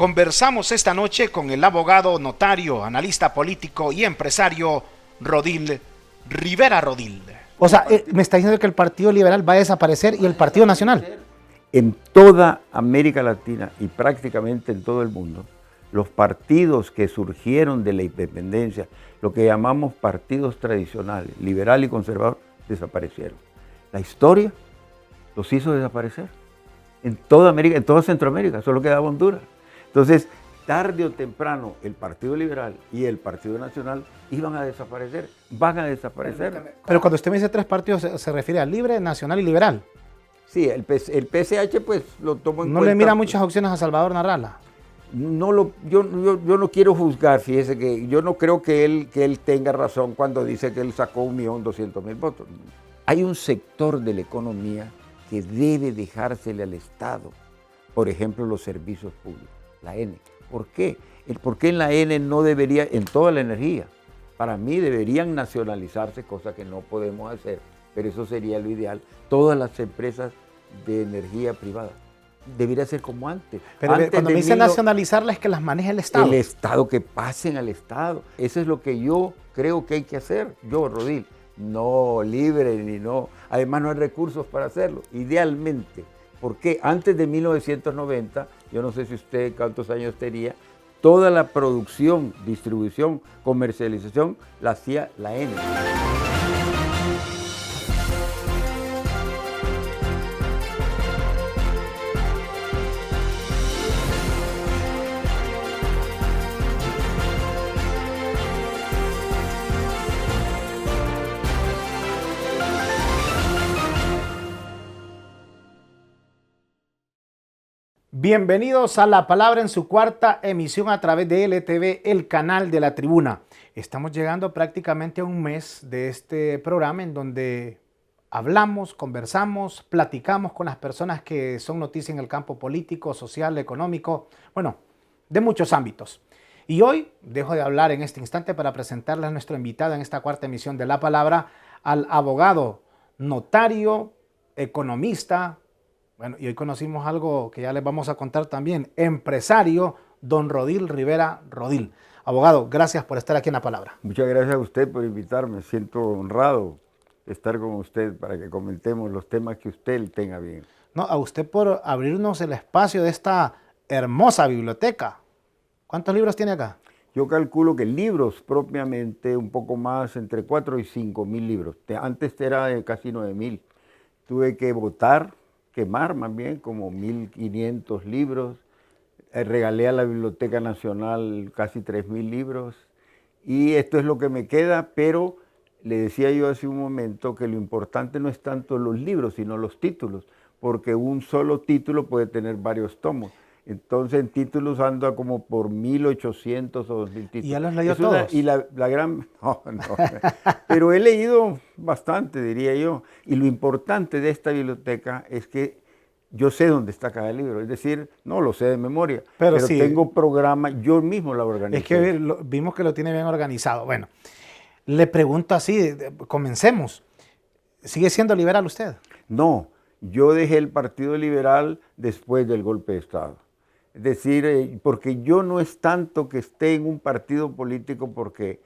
Conversamos esta noche con el abogado, notario, analista político y empresario Rodil Rivera Rodil. O sea, me está diciendo que el Partido Liberal va a desaparecer y el Partido Nacional. En toda América Latina y prácticamente en todo el mundo, los partidos que surgieron de la independencia, lo que llamamos partidos tradicionales, liberal y conservador, desaparecieron. La historia los hizo desaparecer. En toda América, en toda Centroamérica, solo quedaba Honduras. Entonces, tarde o temprano, el Partido Liberal y el Partido Nacional iban a desaparecer, van a desaparecer. Pero cuando usted me dice tres partidos, se refiere a Libre, Nacional y Liberal. Sí, el PSH pues lo tomo en cuenta. ¿No le mira muchas opciones a Salvador Narrala? Yo no quiero juzgar, fíjese que yo no creo que él tenga razón cuando dice que él sacó 1.200.000 votos. Hay un sector de la economía que debe dejársele al Estado, por ejemplo, los servicios públicos, la N. ¿Por qué? ¿Por qué en la N no debería, en toda la energía? Para mí deberían nacionalizarse, cosa que no podemos hacer, pero eso sería lo ideal. Todas las empresas de energía privada. Debería ser como antes. Pero antes cuando me dice nacionalizarlas es que las maneja el Estado. El Estado, que pasen al Estado. Eso es lo que yo creo que hay que hacer. Yo, Rodil, no libre ni no. Además no hay recursos para hacerlo. Idealmente. Porque antes de 1990, yo no sé si usted cuántos años tenía, toda la producción, distribución, comercialización la hacía la N. Bienvenidos a La Palabra en su cuarta emisión a través de LTV, el canal de la Tribuna. Estamos llegando prácticamente a un mes de este programa en donde hablamos, conversamos, platicamos con las personas que son noticia en el campo político, social, económico, bueno, de muchos ámbitos. Y hoy dejo de hablar en este instante para presentarles a nuestro invitado en esta cuarta emisión de La Palabra, al abogado, notario, economista. Bueno, y hoy conocimos algo que ya les vamos a contar también, empresario, don Rodil Rivera Rodil. Abogado, gracias por estar aquí en La Palabra. Muchas gracias a usted por invitarme, siento honrado de estar con usted para que comentemos los temas que usted tenga bien. No, a usted por abrirnos el espacio de esta hermosa biblioteca. ¿Cuántos libros tiene acá? Yo calculo que libros propiamente un poco más, entre 4 y 5 mil libros. Antes era de casi 9.000. Tuve que votar, quemar más bien, como 1.500 libros. Regalé a la Biblioteca Nacional casi 3.000 libros. Y esto es lo que me queda, pero le decía yo hace un momento que lo importante no es tanto los libros, sino los títulos, porque un solo título puede tener varios tomos. Entonces en títulos anda como por 1.800 o 2.000 títulos. ¿Y ya los leyó todos? Y la gran... No, pero he leído bastante, diría yo. Y lo importante de esta biblioteca es que yo sé dónde está cada libro. Es decir, no lo sé de memoria, pero sí, tengo programa, yo mismo la organizo. Es que vimos que lo tiene bien organizado. Bueno, le pregunto así, comencemos. ¿Sigue siendo liberal usted? No, yo dejé el Partido Liberal después del golpe de Estado. Es decir, porque yo no es tanto que esté en un partido político porque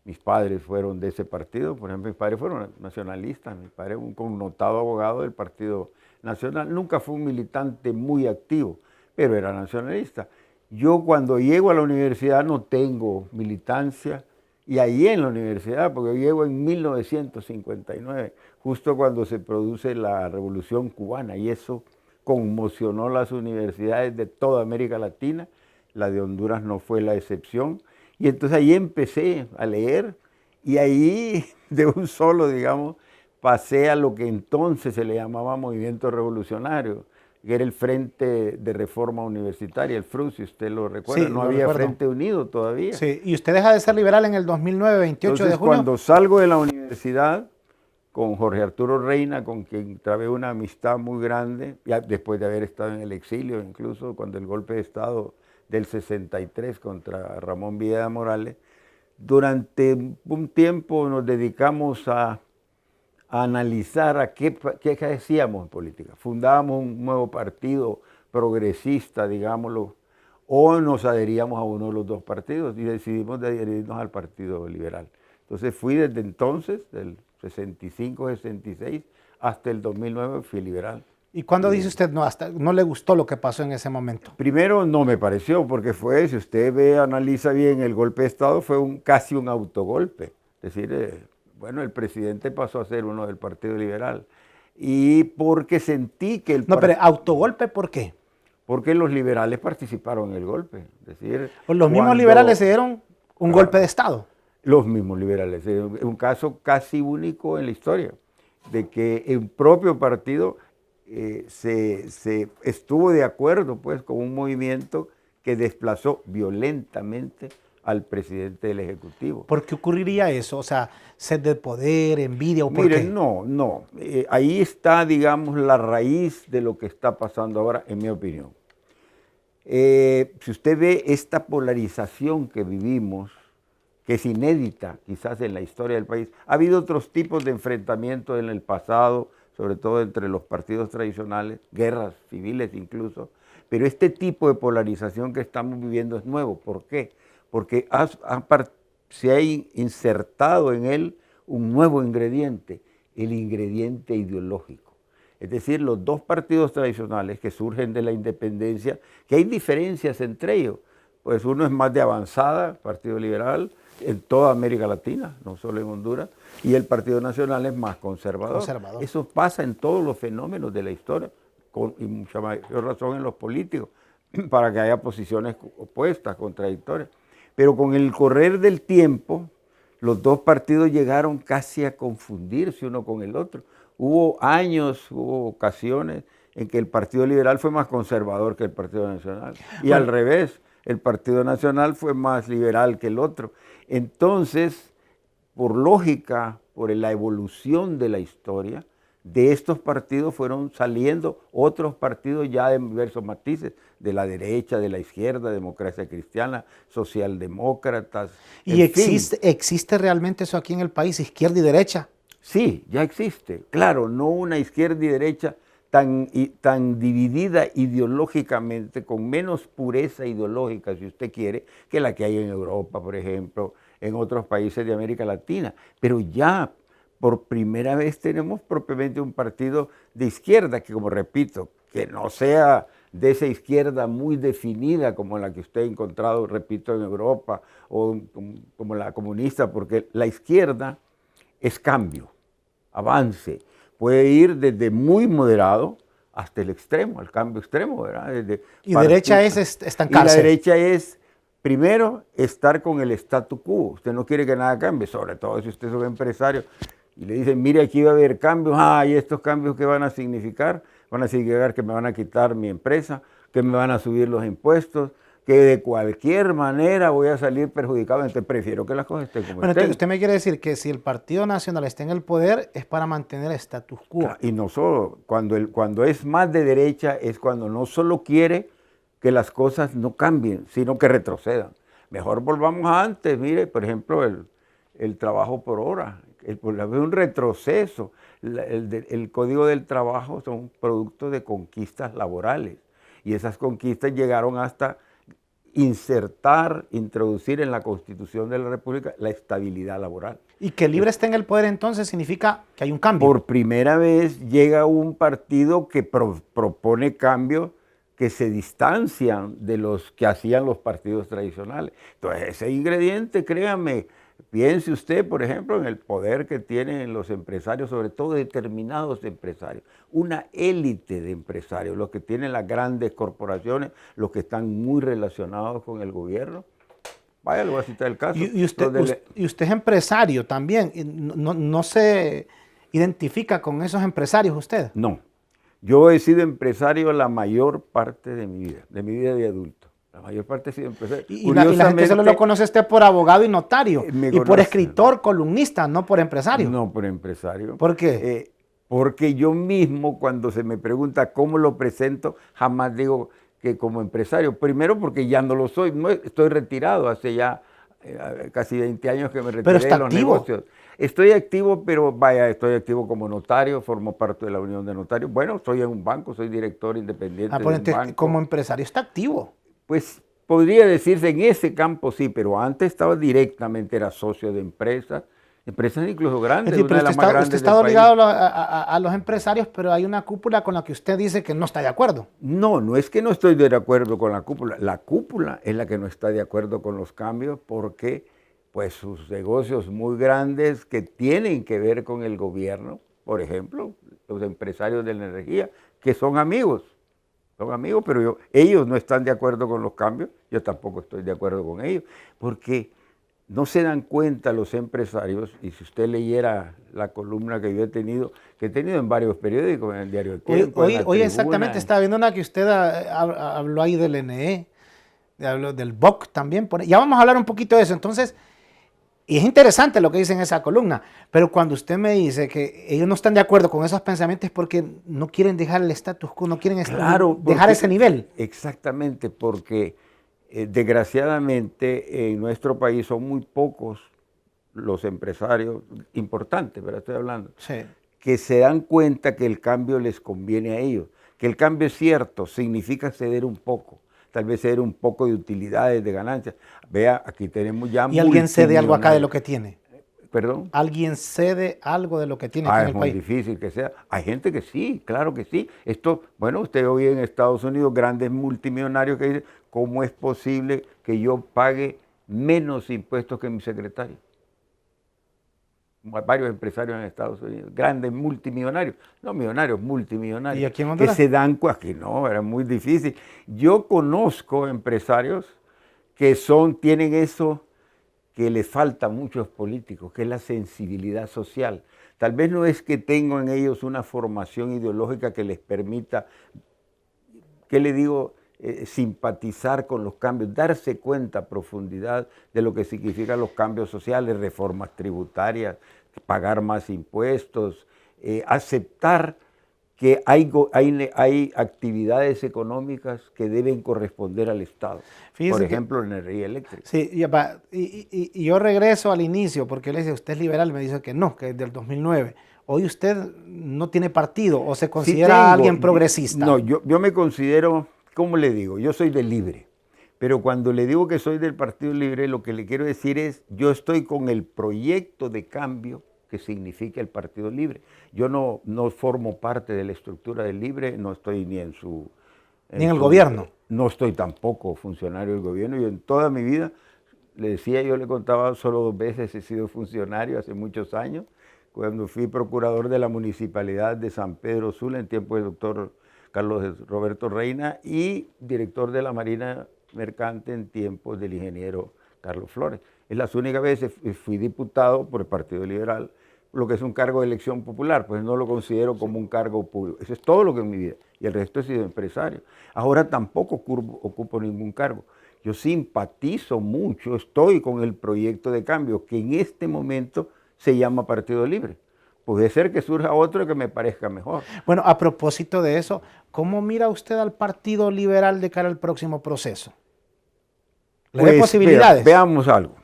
mis padres fueron de ese partido. Por ejemplo, mis padres fueron nacionalistas, mi padre un connotado abogado del Partido Nacional. Nunca fue un militante muy activo, pero era nacionalista. Yo cuando llego a la universidad no tengo militancia, y ahí en la universidad, porque yo llego en 1959, justo cuando se produce la Revolución Cubana, y eso conmocionó las universidades de toda América Latina, la de Honduras no fue la excepción, y entonces ahí empecé a leer, y ahí de un solo, digamos, pasé a lo que entonces se le llamaba movimiento revolucionario, que era el Frente de Reforma Universitaria, el FRU, si usted lo recuerda, sí, no había recuerdo. Frente Unido todavía. Sí, y usted deja de ser liberal en el 2009, 28 entonces, de junio. Cuando salgo de la universidad, con Jorge Arturo Reina, con quien trabé una amistad muy grande, ya después de haber estado en el exilio, incluso cuando el golpe de Estado del 63 contra Ramón Villeda Morales, durante un tiempo nos dedicamos a analizar a qué hacíamos en política. Fundábamos un nuevo partido progresista, digámoslo, o nos adheríamos a uno de los dos partidos y decidimos de adherirnos al Partido Liberal. Entonces fui desde entonces, del 65, 66, hasta el 2009 fui liberal. ¿Y cuándo dice usted no le gustó lo que pasó en ese momento? Primero no me pareció, porque fue, si usted ve, analiza bien el golpe de Estado, fue casi un autogolpe. Es decir, bueno, el presidente pasó a ser uno del Partido Liberal. Y porque sentí que el... No, pero autogolpe, ¿por qué? Porque los liberales participaron en el golpe. Es decir, Pues los mismos liberales se dieron un golpe de Estado. Los mismos liberales. Es un caso casi único en la historia, de que el propio partido se estuvo de acuerdo pues, con un movimiento que desplazó violentamente al presidente del Ejecutivo. ¿Por qué ocurriría eso? O sea, sed de poder, envidia o por qué? No. Ahí está, digamos, la raíz de lo que está pasando ahora, en mi opinión. Si usted ve esta polarización que vivimos, que es inédita quizás en la historia del país, ha habido otros tipos de enfrentamientos en el pasado, sobre todo entre los partidos tradicionales, guerras civiles incluso, pero este tipo de polarización que estamos viviendo es nuevo. ¿Por qué? Porque se ha insertado en él un nuevo ingrediente, el ingrediente ideológico. Es decir, los dos partidos tradicionales que surgen de la independencia, que hay diferencias entre ellos, pues uno es más de avanzada, Partido Liberal, en toda América Latina, no solo en Honduras, y el Partido Nacional es más conservador. Eso pasa en todos los fenómenos de la historia, y mucha mayor razón en los políticos, para que haya posiciones opuestas, contradictorias. Pero con el correr del tiempo, los dos partidos llegaron casi a confundirse uno con el otro. Hubo años, hubo ocasiones en que el Partido Liberal fue más conservador que el Partido Nacional. Y al revés, el Partido Nacional fue más liberal que el otro. Entonces, por lógica, por la evolución de la historia, de estos partidos fueron saliendo otros partidos ya de diversos matices, de la derecha, de la izquierda, democracia cristiana, socialdemócratas. ¿Y existe realmente eso aquí en el país, izquierda y derecha? Sí, ya existe. Claro, no una izquierda y derecha tan dividida ideológicamente, con menos pureza ideológica, si usted quiere, que la que hay en Europa, por ejemplo, en otros países de América Latina. Pero ya por primera vez tenemos propiamente un partido de izquierda que, como repito, que no sea de esa izquierda muy definida como la que usted ha encontrado, repito, en Europa, o como la comunista, porque la izquierda es cambio, avance. Puede ir desde muy moderado hasta el extremo, al cambio extremo, ¿verdad? Y derecha es estancarse. Y la derecha es, primero, estar con el statu quo. Usted no quiere que nada cambie, sobre todo si usted es un empresario. Y le dicen, mire, aquí va a haber cambios. ¿Y estos cambios qué van a significar? Van a significar que me van a quitar mi empresa, que me van a subir los impuestos, que de cualquier manera voy a salir perjudicado. Entonces prefiero que las cosas estén como estén. Usted me quiere decir que si el Partido Nacional está en el poder es para mantener el status quo. Claro, y no solo, cuando es más de derecha es cuando no solo quiere que las cosas no cambien, sino que retrocedan. Mejor volvamos a antes. Mire, por ejemplo, el trabajo por hora. Es un retroceso. El Código del Trabajo son producto de conquistas laborales. Y esas conquistas llegaron hasta introducir en la Constitución de la República la estabilidad laboral. Y que Libre esté en el poder entonces significa que hay un cambio. Por primera vez llega un partido que propone cambios que se distancian de los que hacían los partidos tradicionales. Entonces ese ingrediente, créame, piense usted, por ejemplo, en el poder que tienen los empresarios, sobre todo determinados empresarios, una élite de empresarios, los que tienen las grandes corporaciones, los que están muy relacionados con el gobierno. Vaya, le voy a citar el caso. Y usted es empresario también, ¿no se identifica con esos empresarios usted? No, yo he sido empresario la mayor parte de mi vida de adulto. La mayor parte ha sido empresario. Y la gente solo lo conoce usted por abogado y notario. Y por escritor, columnista, no por empresario. No por empresario. ¿Por qué? Porque yo mismo, cuando se me pregunta cómo lo presento, jamás digo que como empresario. Primero porque ya no lo soy. No, estoy retirado hace ya casi 20 años que me retiré de los negocios. Estoy activo, pero vaya, estoy activo como notario, formo parte de la Unión de Notarios. Bueno, estoy en un banco, soy director independiente de un banco. Como empresario está activo. Pues podría decirse en ese campo sí, pero antes estaba directamente, era socio de empresas incluso grandes, Es decir, una de las más grandes usted está del país. ligado a los empresarios, pero hay una cúpula con la que usted dice que no está de acuerdo. No, no es que no estoy de acuerdo con la cúpula. La cúpula es la que no está de acuerdo con los cambios porque pues sus negocios muy grandes que tienen que ver con el gobierno, por ejemplo, los empresarios de la energía, que son amigos, pero ellos no están de acuerdo con los cambios, yo tampoco estoy de acuerdo con ellos, porque no se dan cuenta los empresarios, y si usted leyera la columna que yo he tenido en varios periódicos, en el Diario El Tiempo, Hoy exactamente estaba viendo una que usted habló ahí del NE, habló del BOC también. Ya vamos a hablar un poquito de eso. Entonces, y es interesante lo que dice en esa columna, pero cuando usted me dice que ellos no están de acuerdo con esos pensamientos es porque no quieren dejar el status quo, no quieren dejar ese nivel. Exactamente, porque desgraciadamente en nuestro país son muy pocos los empresarios importantes, ¿verdad? Estoy hablando, Sí. que se dan cuenta que el cambio les conviene a ellos, que el cambio es cierto, significa ceder un poco, tal vez ceder un poco de utilidades, de ganancias. Vea, aquí tenemos ya ¿Y alguien cede algo acá de lo que tiene? ¿Perdón? ¿Alguien cede algo de lo que tiene aquí en el país? Es muy difícil que sea. Hay gente que sí, claro que sí. Esto, bueno, usted oye en Estados Unidos grandes multimillonarios que dicen, ¿cómo es posible que yo pague menos impuestos que mi secretario? Varios empresarios en Estados Unidos, grandes multimillonarios, no millonarios, multimillonarios. ¿Y aquí en Honduras? Que se dan cuenta, que no, era muy difícil. Yo conozco empresarios que tienen eso que les falta a muchos políticos, que es la sensibilidad social. Tal vez no es que tengan en ellos una formación ideológica que les permita, ¿qué le digo?, simpatizar con los cambios, darse cuenta a profundidad de lo que significan los cambios sociales, reformas tributarias, pagar más impuestos, aceptar que hay actividades económicas que deben corresponder al Estado. Fíjese por ejemplo, la energía eléctrica. Sí, y yo regreso al inicio, porque él dice, usted es liberal, me dice que no, que es del 2009. Hoy usted no tiene partido o se considera alguien progresista. No, yo me considero, ¿cómo le digo? Yo soy del Libre. Pero cuando le digo que soy del Partido Libre, lo que le quiero decir es, yo estoy con el proyecto de cambio que significa el Partido Libre. Yo no formo parte de la estructura del Libre, no estoy ni en su... Ni en el gobierno. No estoy tampoco funcionario del gobierno. Yo en toda mi vida, yo le contaba, solo 2 veces he sido funcionario, hace muchos años, cuando fui procurador de la Municipalidad de San Pedro Sula en tiempo del doctor Carlos Roberto Reina y director de la Marina Mercante en tiempos del ingeniero Carlos Flores. Es las únicas veces fui diputado por el Partido Liberal, lo que es un cargo de elección popular, pues no lo considero como un cargo público. Eso es todo lo que en mi vida. Y el resto he sido empresario. Ahora tampoco ocupo ningún cargo. Yo simpatizo mucho, estoy con el proyecto de cambio que en este momento se llama Partido Libre. Puede ser que surja otro que me parezca mejor. Bueno, a propósito de eso, ¿cómo mira usted al Partido Liberal de cara al próximo proceso? ¿Le ve posibilidades? Veamos algo.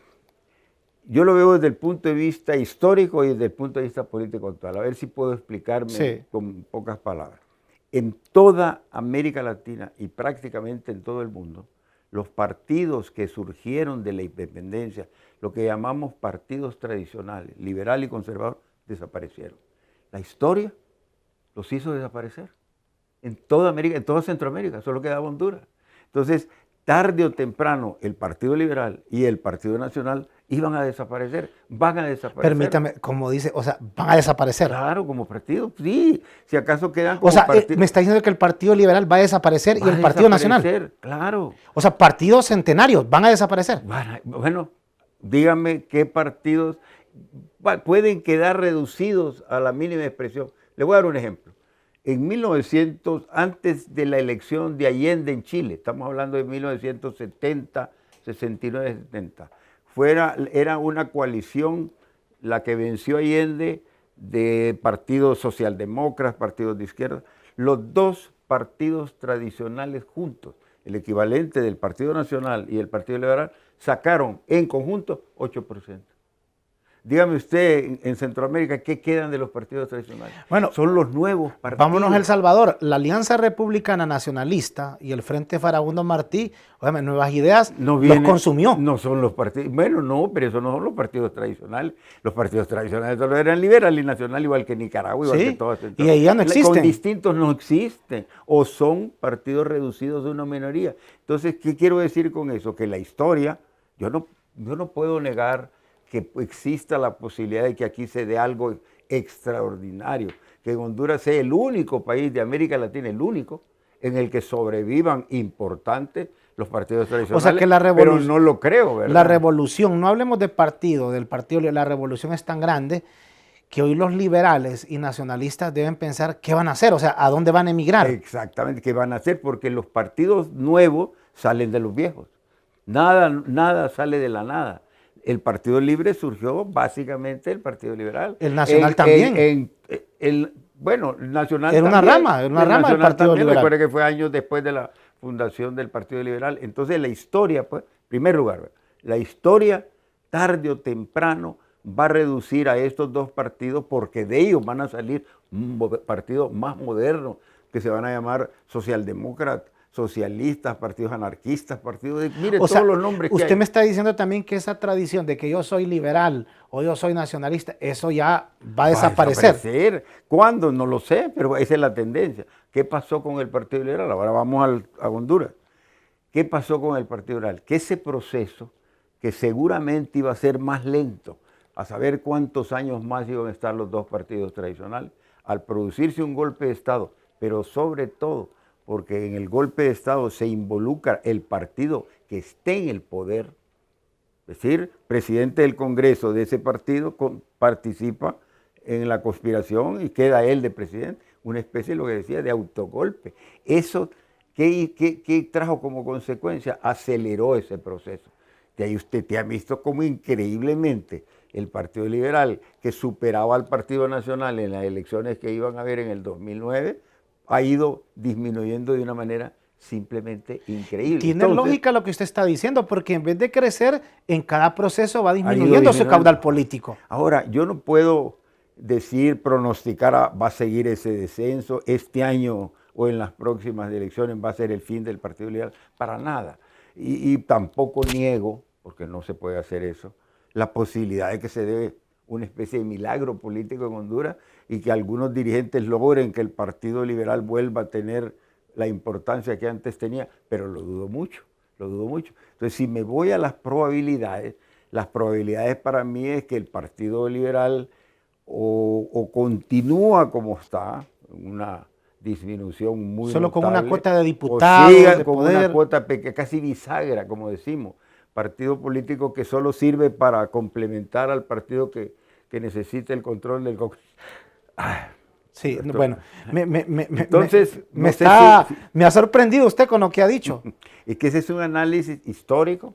Yo lo veo desde el punto de vista histórico y desde el punto de vista político actual. A ver si puedo explicarme con pocas palabras. En toda América Latina y prácticamente en todo el mundo, los partidos que surgieron de la independencia, lo que llamamos partidos tradicionales, liberal y conservador, desaparecieron. La historia los hizo desaparecer. En toda América, en toda Centroamérica, solo quedaba Honduras. Entonces, tarde o temprano, el Partido Liberal y el Partido Nacional iban a desaparecer, van a desaparecer. Permítame, como dice, o sea, van a desaparecer. Claro, como partido, sí. Si acaso quedan como o sea, partido. me está diciendo que el Partido Liberal va a desaparecer y el Partido Nacional. Claro. O sea, partidos centenarios van a desaparecer. Bueno, díganme qué partidos pueden quedar reducidos a la mínima expresión. Le voy a dar un ejemplo. En 1900, antes de la elección de Allende en Chile, estamos hablando de 1970, 69, 70, era una coalición la que venció a Allende de partidos socialdemócratas, partidos de izquierda, los 2 partidos tradicionales juntos, el equivalente del Partido Nacional y el Partido Liberal, sacaron en conjunto 8%. Dígame usted, en Centroamérica, ¿qué quedan de los partidos tradicionales? Bueno, son los nuevos partidos. Vámonos a El Salvador. La Alianza Republicana Nacionalista y el Frente Farabundo Martí, óyeme, Nuevas Ideas, los consumió. No son los partidos. Bueno, no, pero esos no son los partidos tradicionales. Los partidos tradicionales solo eran liberal y nacional, igual que Nicaragua, igual que todas. Y ahí ya no existen. Con distintos no existen. O son partidos reducidos de una minoría. Entonces, ¿qué quiero decir con eso? Que la historia, yo no puedo negar que exista la posibilidad de que aquí se dé algo extraordinario, que en Honduras sea el único país de América Latina, el único, en el que sobrevivan importantes los partidos tradicionales, o sea que pero no lo creo, ¿verdad? La revolución, no hablemos de partido, la revolución es tan grande que hoy los liberales y nacionalistas deben pensar qué van a hacer, o sea, a dónde van a emigrar. Exactamente, qué van a hacer, porque los partidos nuevos salen de los viejos, nada sale de la nada. El Partido Libre surgió básicamente del Partido Liberal. El Nacional también. Bueno, el Nacional era una rama del Partido Liberal. Recuerda que fue años después de la fundación del Partido Liberal. Entonces la historia, pues, en primer lugar, la historia tarde o temprano va a reducir a estos dos partidos porque de ellos van a salir partidos más modernos que se van a llamar socialdemócratas, socialistas, partidos anarquistas, partidos de... Mire, todos los nombres que hay. Usted me está diciendo también que esa tradición de que yo soy liberal o yo soy nacionalista, eso ya va a desaparecer. ¿Cuándo? No lo sé, pero esa es la tendencia. ¿Qué pasó con el Partido Liberal? Ahora vamos a Honduras. ¿Qué pasó con el Partido Liberal? Que ese proceso, que seguramente iba a ser más lento, a saber cuántos años más iban a estar los dos partidos tradicionales, al producirse un golpe de Estado, pero sobre todo porque en el golpe de Estado se involucra el partido que esté en el poder, es decir, presidente del Congreso de ese partido participa en la conspiración y queda él de presidente, una especie, lo que decía, de autogolpe. Eso, ¿qué trajo como consecuencia? Aceleró ese proceso. De ahí usted te ha visto como increíblemente el Partido Liberal, que superaba al Partido Nacional en las elecciones que iban a haber en el 2009, ha ido disminuyendo de una manera simplemente increíble. Tiene lógica lo que usted está diciendo, porque en vez de crecer, en cada proceso va disminuyendo su caudal político. Ahora, yo no puedo pronosticar, va a seguir ese descenso, este año o en las próximas elecciones va a ser el fin del Partido Liberal, para nada. Y tampoco niego, porque no se puede hacer eso, la posibilidad de que se dé una especie de milagro político en Honduras y que algunos dirigentes logren que el Partido Liberal vuelva a tener la importancia que antes tenía, pero lo dudo mucho, lo dudo mucho. Entonces, si me voy a las probabilidades para mí es que el Partido Liberal o continúa como está, una disminución muy solo notable, con una cuota de diputados, o siga de con poder, una cuota casi bisagra, como decimos, partido político que solo sirve para complementar al partido que necesita el control del Congreso. Sí, bueno, entonces me ha sorprendido usted con lo que ha dicho. Es que ese es un análisis histórico,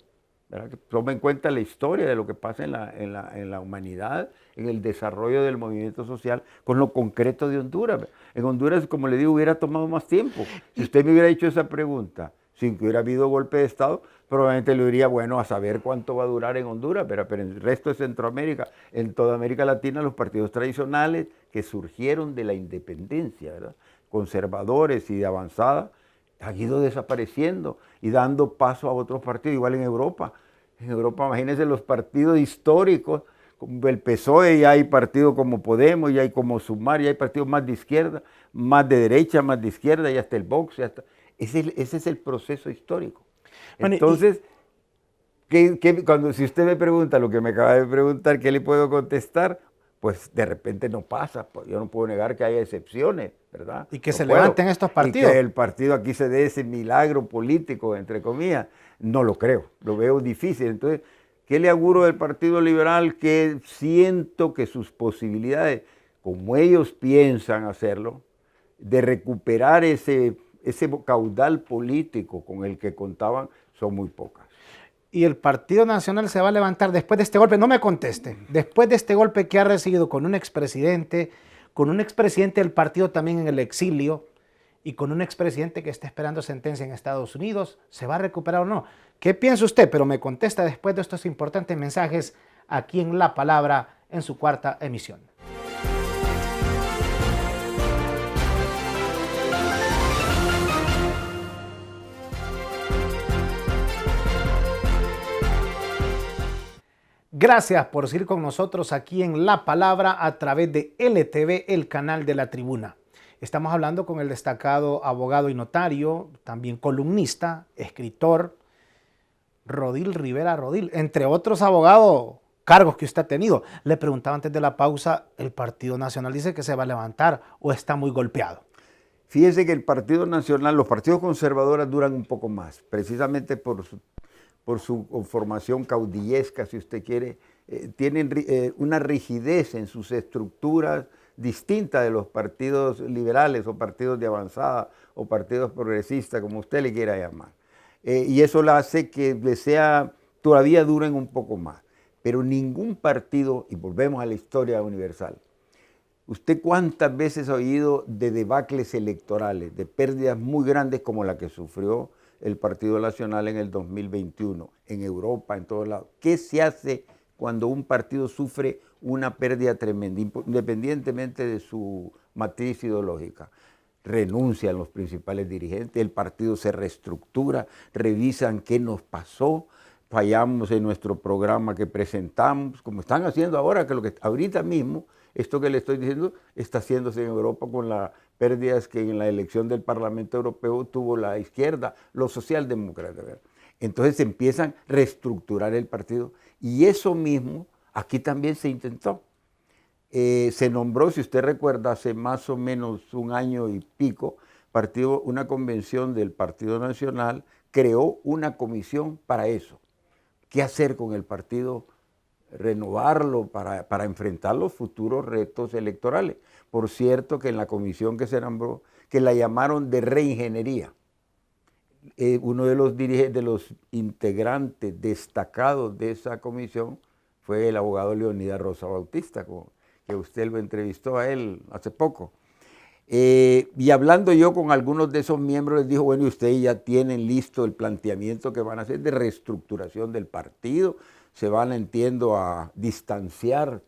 ¿verdad? Que toma en cuenta la historia de lo que pasa en la humanidad, en el desarrollo del movimiento social, con lo concreto de Honduras. En Honduras, como le digo, hubiera tomado más tiempo. Si usted me hubiera hecho esa pregunta sin que hubiera habido golpe de Estado, probablemente le diría, bueno, a saber cuánto va a durar en Honduras, pero en el resto de Centroamérica, en toda América Latina, los partidos tradicionales que surgieron de la independencia, ¿verdad?, conservadores y de avanzada, han ido desapareciendo y dando paso a otros partidos, igual en Europa. En Europa, imagínense los partidos históricos, como el PSOE, ya hay partidos como Podemos, ya hay como Sumar, ya hay partidos más de izquierda, más de derecha, más de izquierda, ya está el Vox, ya está. Ese es el proceso histórico. Entonces, si usted me pregunta lo que me acaba de preguntar, ¿qué le puedo contestar? Pues de repente no pasa, pues yo no puedo negar que haya excepciones, ¿verdad? Y que se levanten estos partidos. Y que el partido aquí se dé ese milagro político, entre comillas, no lo creo, lo veo difícil. Entonces, ¿qué le auguro del Partido Liberal? Que siento que sus posibilidades, como ellos piensan hacerlo, de recuperar ese caudal político con el que contaban, son muy pocas. Y el Partido Nacional se va a levantar después de este golpe, no me conteste, después de este golpe que ha recibido con un expresidente del partido también en el exilio y con un expresidente que está esperando sentencia en Estados Unidos, ¿se va a recuperar o no? ¿Qué piensa usted? Pero me contesta después de estos importantes mensajes aquí en La Palabra en su cuarta emisión. Gracias por seguir con nosotros aquí en La Palabra a través de LTV, el canal de la Tribuna. Estamos hablando con el destacado abogado y notario, también columnista, escritor, Rodil Rivera Rodil, entre otros abogados, cargos que usted ha tenido. Le preguntaba antes de la pausa, ¿el Partido Nacional dice que se va a levantar o está muy golpeado? Fíjese que el Partido Nacional, los partidos conservadores duran un poco más, precisamente por su conformación caudillesca, si usted quiere, tienen una rigidez en sus estructuras distinta de los partidos liberales o partidos de avanzada o partidos progresistas, como usted le quiera llamar. Y eso la hace que todavía duren un poco más. Pero ningún partido, y volvemos a la historia universal, ¿usted cuántas veces ha oído de debacles electorales, de pérdidas muy grandes como la que sufrió el Partido Nacional en el 2021, en Europa, en todos lados? ¿Qué se hace cuando un partido sufre una pérdida tremenda, independientemente de su matriz ideológica? Renuncian los principales dirigentes, el partido se reestructura, revisan qué nos pasó, fallamos en nuestro programa que presentamos, como están haciendo ahora, que ahorita mismo, esto que le estoy diciendo, está haciéndose en Europa con las pérdidas que en la elección del Parlamento Europeo tuvo la izquierda, los socialdemócratas, ¿verdad? Entonces empiezan a reestructurar el partido y eso mismo aquí también se intentó. Se nombró, si usted recuerda, hace más o menos un año y pico, una convención del Partido Nacional creó una comisión para eso. ¿Qué hacer con el partido? Renovarlo para enfrentar los futuros retos electorales. Por cierto, que en la comisión que se nombró, que la llamaron de reingeniería, uno de los integrantes destacados de esa comisión fue el abogado Leonidas Rosa Bautista, que usted lo entrevistó a él hace poco. Y hablando yo con algunos de esos miembros, les dijo, bueno, y ustedes ya tienen listo el planteamiento que van a hacer de reestructuración del partido, se van, entiendo, a distanciar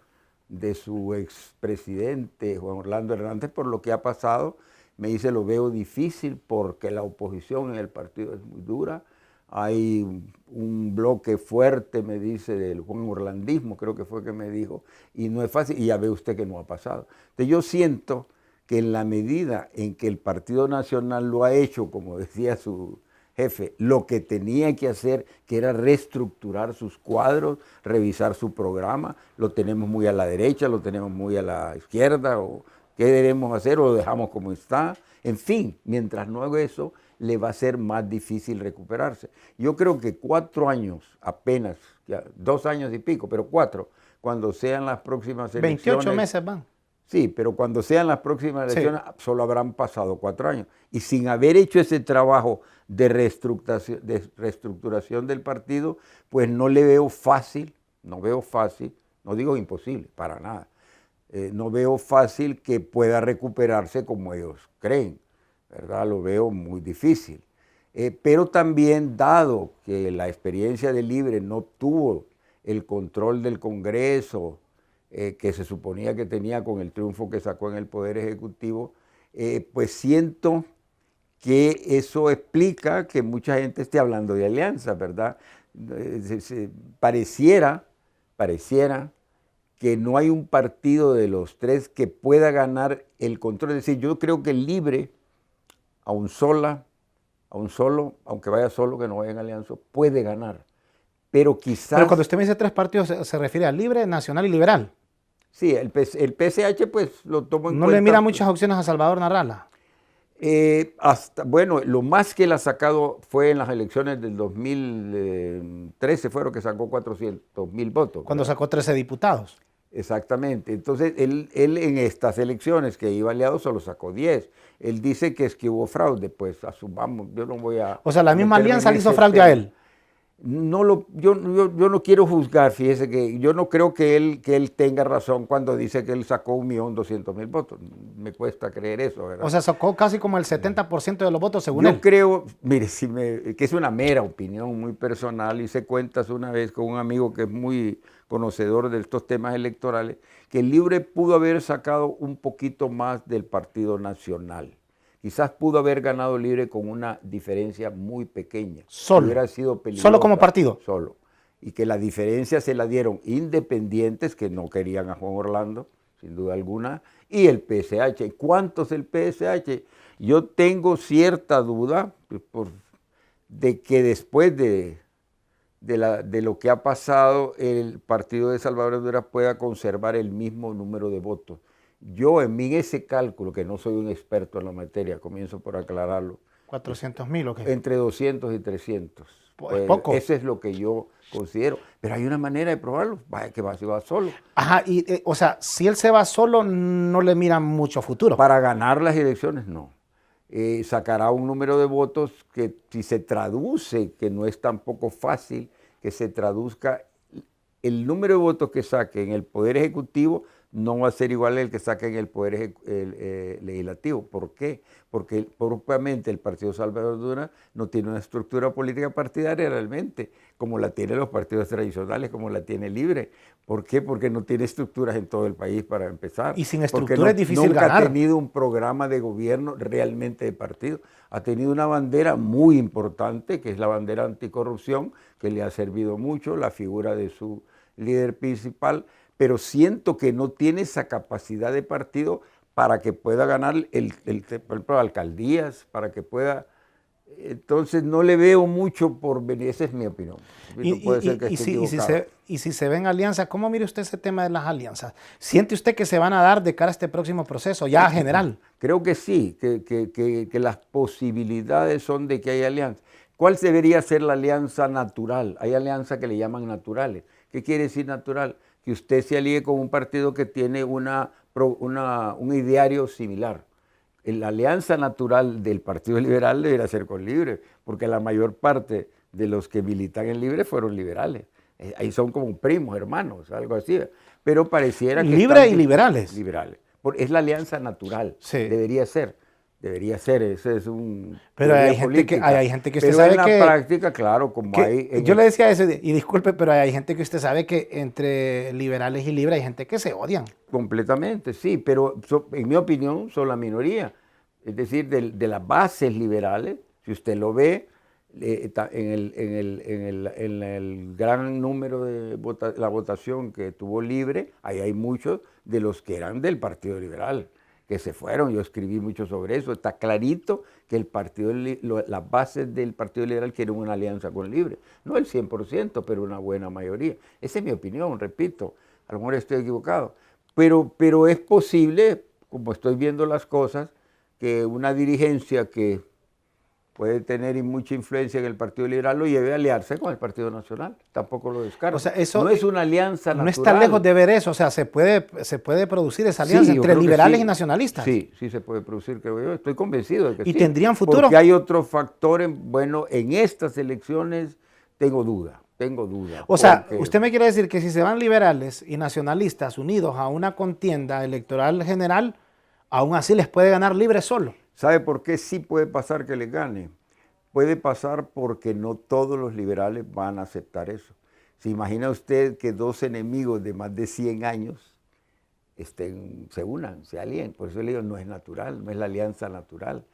de su expresidente Juan Orlando Hernández por lo que ha pasado. Me dice, lo veo difícil porque la oposición en el partido es muy dura, hay un bloque fuerte, me dice, del Juan Orlandismo, creo que fue que me dijo, y no es fácil, y ya ve usted que no ha pasado. Entonces yo siento que en la medida en que el Partido Nacional lo ha hecho, como decía su jefe, lo que tenía que hacer, que era reestructurar sus cuadros, revisar su programa, lo tenemos muy a la derecha, lo tenemos muy a la izquierda, o qué debemos hacer, o lo dejamos como está. En fin, mientras no haga eso, le va a ser más difícil recuperarse. Yo creo que 4 años, apenas, 2 años y pico, pero 4, cuando sean las próximas elecciones. 28 meses van. Sí, pero cuando sean las próximas elecciones, sí, solo habrán pasado 4 años. Y sin haber hecho ese trabajo de reestructuración del partido, pues no le veo fácil, no digo imposible, para nada. No veo fácil que pueda recuperarse como ellos creen, ¿verdad? Lo veo muy difícil. Pero también, dado que la experiencia de Libre no tuvo el control del Congreso, que se suponía que tenía con el triunfo que sacó en el Poder Ejecutivo, pues siento que eso explica que mucha gente esté hablando de alianza, ¿verdad? Pareciera que no hay un partido de los 3 que pueda ganar el control. Es decir, yo creo que el Libre, aunque vaya solo, que no vaya en alianza, puede ganar. Pero quizás... Pero cuando usted me dice 3 partidos, ¿se refiere al Libre, Nacional y Liberal? Sí, el PSH pues lo tomo en cuenta. ¿No le mira muchas opciones a Salvador Narrala? Bueno, lo más que él ha sacado fue en las elecciones del 2013, fueron que sacó 400,000 votos. Cuando ¿verdad? sacó 13 diputados. Exactamente. Entonces, él en estas elecciones que iba aliado solo sacó 10. Él dice que es que hubo fraude, pues asumamos, yo no voy a... O sea, la misma alianza le hizo fraude a él. yo no quiero juzgar, fíjese que yo no creo que él tenga razón cuando dice que él sacó 1.200.000 votos. Me cuesta creer eso, ¿verdad? O sea, sacó casi como el 70% de los votos según él. Yo creo, mire, que es una mera opinión muy personal, hice cuentas una vez con un amigo que es muy conocedor de estos temas electorales, que el Libre pudo haber sacado un poquito más del Partido Nacional. Quizás pudo haber ganado Libre con una diferencia muy pequeña. Solo. Hubiera sido peligrosa. Solo como partido. Solo. Y que la diferencia se la dieron independientes, que no querían a Juan Orlando, sin duda alguna, y el PSH. ¿Cuántos el PSH? Yo tengo cierta duda de que después de lo que ha pasado, el partido de Salvador Honduras pueda conservar el mismo número de votos. Yo en ese cálculo, que no soy un experto en la materia, comienzo por aclararlo. 400.000, ¿ok? Entre 200 y 300. Pues poco. Eso es lo que yo considero. Pero hay una manera de probarlo. Vaya que se va solo. Ajá, y o sea, si él se va solo, no le miran mucho futuro. Para ganar las elecciones, no. Sacará un número de votos que si se traduce, que no es tampoco fácil que se traduzca, el número de votos que saque en el Poder Ejecutivo no va a ser igual al que saque en el Poder Legislativo. ¿Por qué? Porque propiamente el Partido Salvador Honduras no tiene una estructura política partidaria realmente, como la tienen los partidos tradicionales, como la tiene Libre. ¿Por qué? Porque no tiene estructuras en todo el país para empezar. Y sin estructura es difícil nunca ganar. Ha tenido un programa de gobierno realmente de partido. Ha tenido una bandera muy importante, que es la bandera anticorrupción, que le ha servido mucho, la figura de su líder principal, pero siento que no tiene esa capacidad de partido para que pueda ganar por ejemplo, alcaldías, para que pueda. Entonces no le veo mucho por venir, esa es mi opinión. Y si se ven alianzas, ¿cómo mire usted ese tema de las alianzas? ¿Siente usted que se van a dar de cara a este próximo proceso, ya general? Creo que sí, que las posibilidades son de que haya alianzas. ¿Cuál debería ser la alianza natural? Hay alianzas que le llaman naturales. ¿Qué quiere decir natural? Que usted se alíe con un partido que tiene un ideario similar. La alianza natural del Partido Liberal debería ser con Libre, porque la mayor parte de los que militan en Libre fueron liberales. Ahí son como primos, hermanos, algo así. Pero pareciera que... Libre y liberales. Liberales. Es la alianza natural, sí. Debería ser, ese es un... Pero hay gente que usted pero sabe en la que... práctica, claro, como hay... Yo le decía eso, y disculpe, pero hay gente que usted sabe que entre liberales y Libre hay gente que se odian. Completamente, sí, pero en mi opinión son la minoría. Es decir, de las bases liberales, si usted lo ve, en el gran número de la votación que tuvo Libre, ahí hay muchos de los que eran del Partido Liberal, que se fueron. Yo escribí mucho sobre eso. Está clarito que las bases del Partido Liberal quieren una alianza con Libre. No el 100%, pero una buena mayoría. Esa es mi opinión, repito. A lo mejor estoy equivocado. Pero es posible, como estoy viendo las cosas, que una dirigencia que puede tener mucha influencia en el Partido Liberal lo lleve a aliarse con el Partido Nacional. Tampoco lo descarto. O sea, eso no es una alianza natural. No está lejos de ver eso. O sea, se puede producir esa alianza entre liberales y nacionalistas. Sí, sí se puede producir, creo yo. Estoy convencido de que sí. ¿Y tendrían futuro? Porque hay otros factores. Bueno, en estas elecciones tengo duda. O sea, usted me quiere decir que si se van liberales y nacionalistas unidos a una contienda electoral general, aún así les puede ganar Libre solo. ¿Sabe por qué sí puede pasar que les gane? Puede pasar porque no todos los liberales van a aceptar eso. ¿Se imagina usted que dos enemigos de más de 100 años se unan, se alíen? Por eso le digo, no es natural, no es la alianza natural.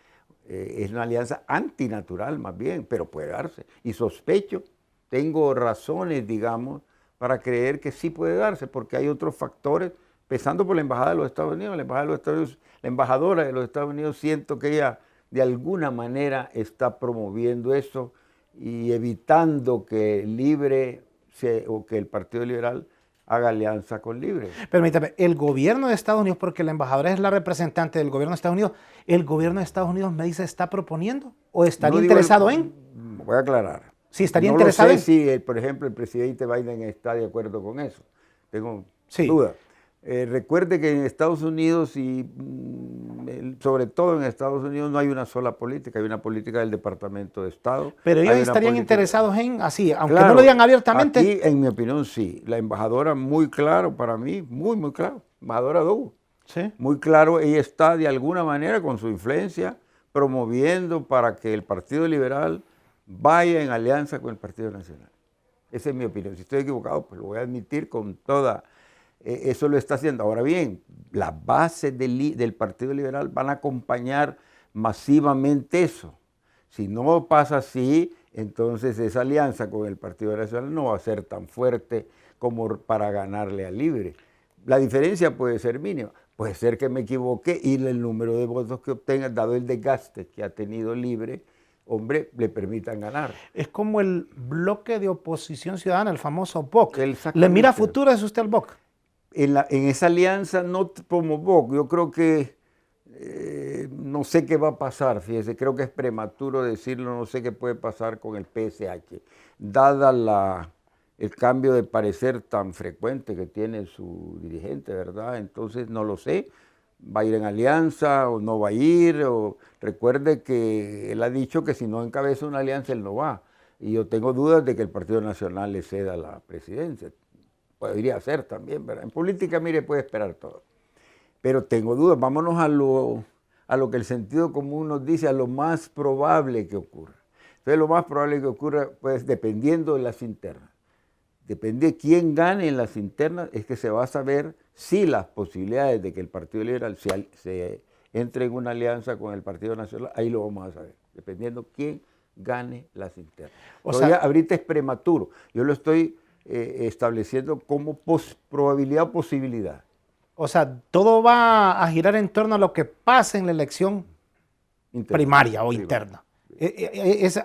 Es una alianza antinatural más bien, pero puede darse. Y sospecho, tengo razones, digamos, para creer que sí puede darse, porque hay otros factores, empezando por la Embajada de los Estados Unidos. La embajadora de los Estados Unidos, siento que ella de alguna manera está promoviendo eso y evitando que Libre o que el Partido Liberal haga alianza con Libre. Permítame, el gobierno de Estados Unidos, porque la embajadora es la representante del gobierno de Estados Unidos, ¿el gobierno de Estados Unidos me dice está proponiendo o estaría interesado en? Voy a aclarar. Sí, estaría interesado en. No sé si, por ejemplo, el presidente Biden está de acuerdo con eso. Tengo dudas. Recuerde que en Estados Unidos y sobre todo en Estados Unidos, no hay una sola política, hay una política del Departamento de Estado. Pero ellos hay una estarían política- interesados en, así, aunque Claro, no lo digan abiertamente. Aquí, en mi opinión, sí. La embajadora, muy claro para mí, muy, muy claro. Embajadora Doug. Sí. Muy claro, ella está de alguna manera con su influencia promoviendo para que el Partido Liberal vaya en alianza con el Partido Nacional. Esa es mi opinión. Si estoy equivocado, pues lo voy a admitir con toda... eso lo está haciendo. Ahora bien, las bases del Partido Liberal van a acompañar masivamente eso. Si no pasa así, entonces esa alianza con el Partido Nacional no va a ser tan fuerte como para ganarle al Libre. La diferencia puede ser mínima. Puede ser que me equivoque y el número de votos que obtenga, dado el desgaste que ha tenido Libre, hombre, le permitan ganar. Es como el bloque de oposición ciudadana, el famoso BOC. Exactamente. ¿Le mira futuro es usted al BOC? En esa alianza, no como BOC, yo creo que no sé qué va a pasar, fíjese, creo que es prematuro decirlo, no sé qué puede pasar con el PSH, dada el cambio de parecer tan frecuente que tiene su dirigente, ¿verdad? Entonces no lo sé, va a ir en alianza o no va a ir, o recuerde que él ha dicho que si no encabeza una alianza él no va, y yo tengo dudas de que el Partido Nacional le ceda la presidencia, podría ser también, ¿verdad? En política, mire, puede esperar todo. Pero tengo dudas, vámonos a lo que el sentido común nos dice, a lo más probable que ocurra. Entonces, lo más probable que ocurra, pues, dependiendo de las internas. Depende de quién gane en las internas, es que se va a saber si las posibilidades de que el Partido Liberal se entre en una alianza con el Partido Nacional, ahí lo vamos a saber, dependiendo quién gane las internas. Todavía ahorita es prematuro, yo lo estoy estableciendo como probabilidad o posibilidad. O sea, todo va a girar en torno a lo que pase en la elección primaria o interna.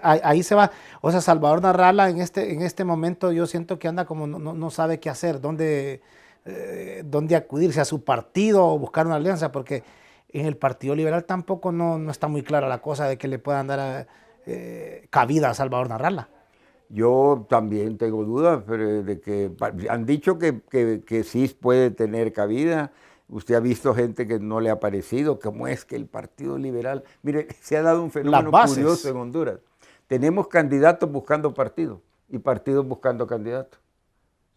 Ahí se va. O sea, Salvador Narrala en este momento yo siento que anda como no sabe qué hacer, dónde acudirse a su partido o buscar una alianza, porque en el Partido Liberal tampoco no está muy clara la cosa de que le puedan dar cabida a Salvador Narrala. Yo también tengo dudas, pero de que han dicho que sí puede tener cabida. Usted ha visto gente que no le ha parecido, cómo es que el Partido Liberal... Mire, se ha dado un fenómeno curioso en Honduras. Tenemos candidatos buscando partidos y partidos buscando candidatos.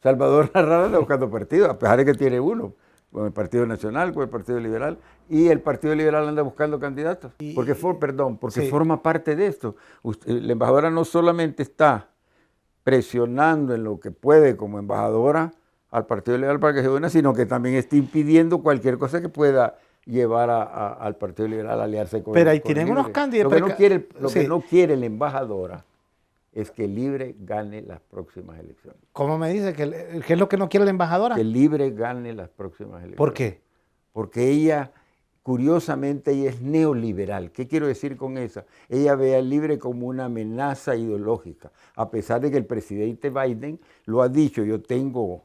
Salvador Narrala anda buscando partidos, a pesar de que tiene uno, con el Partido Nacional, con el Partido Liberal, y el Partido Liberal anda buscando candidatos, porque sí, forma parte de esto. La embajadora no solamente está presionando en lo que puede como embajadora al Partido Liberal para que se una, sino que también está impidiendo cualquier cosa que pueda llevar al Partido Liberal a aliarse con Pero ahí con tienen Libre. unos candidatos. Lo que no quiere la embajadora es que Libre gane las próximas elecciones. ¿Cómo me dice? ¿Qué es lo que no quiere la embajadora? Que Libre gane las próximas elecciones. ¿Por qué? Porque ella, curiosamente, ella es neoliberal. ¿Qué quiero decir con eso? Ella ve al Libre como una amenaza ideológica, a pesar de que el presidente Biden lo ha dicho. Yo tengo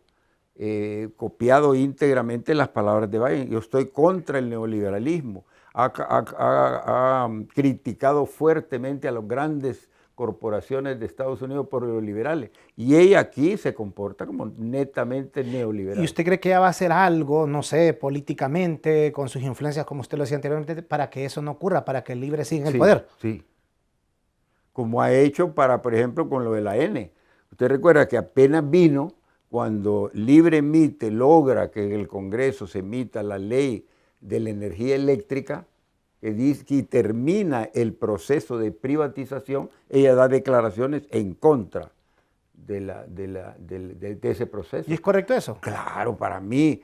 copiado íntegramente las palabras de Biden. Yo estoy contra el neoliberalismo. Ha criticado fuertemente a las grandes corporaciones de Estados Unidos por los liberales. Y ella aquí se comporta como netamente neoliberal. ¿Y usted cree que ella va a hacer algo, no sé, políticamente, con sus influencias, como usted lo decía anteriormente, para que eso no ocurra, para que el Libre siga en el poder? Sí. Como ha hecho por ejemplo, con lo de la N. Usted recuerda que apenas vino cuando Libre logra que en el Congreso se emita la ley de la energía eléctrica, que termina el proceso de privatización, ella da declaraciones en contra de ese proceso. ¿Y es correcto eso? Claro, para mí.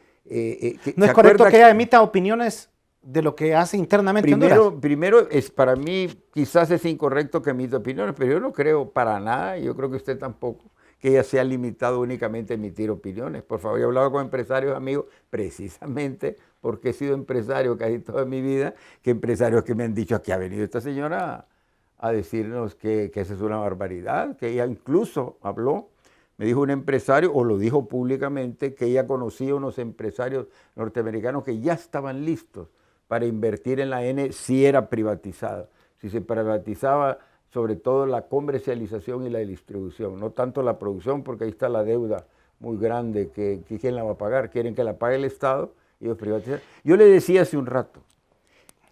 ¿No es correcto que ella emita opiniones de lo que hace internamente en Honduras? Primero, para mí quizás es incorrecto que emita opiniones, pero yo no creo para nada, yo creo que usted tampoco, que ella se ha limitado únicamente a emitir opiniones. Por favor, yo he hablado con empresarios, amigos, precisamente porque he sido empresario casi toda mi vida, que empresarios que me han dicho, aquí ha venido esta señora a decirnos que esa es una barbaridad, que ella incluso habló, me dijo un empresario, o lo dijo públicamente, que ella conocía unos empresarios norteamericanos que ya estaban listos para invertir en la N si era privatizada, si se privatizaba sobre todo la comercialización y la distribución, no tanto la producción, porque ahí está la deuda muy grande, que ¿quién la va a pagar? Quieren que la pague el Estado y ellos privatizar. Yo le decía hace un rato,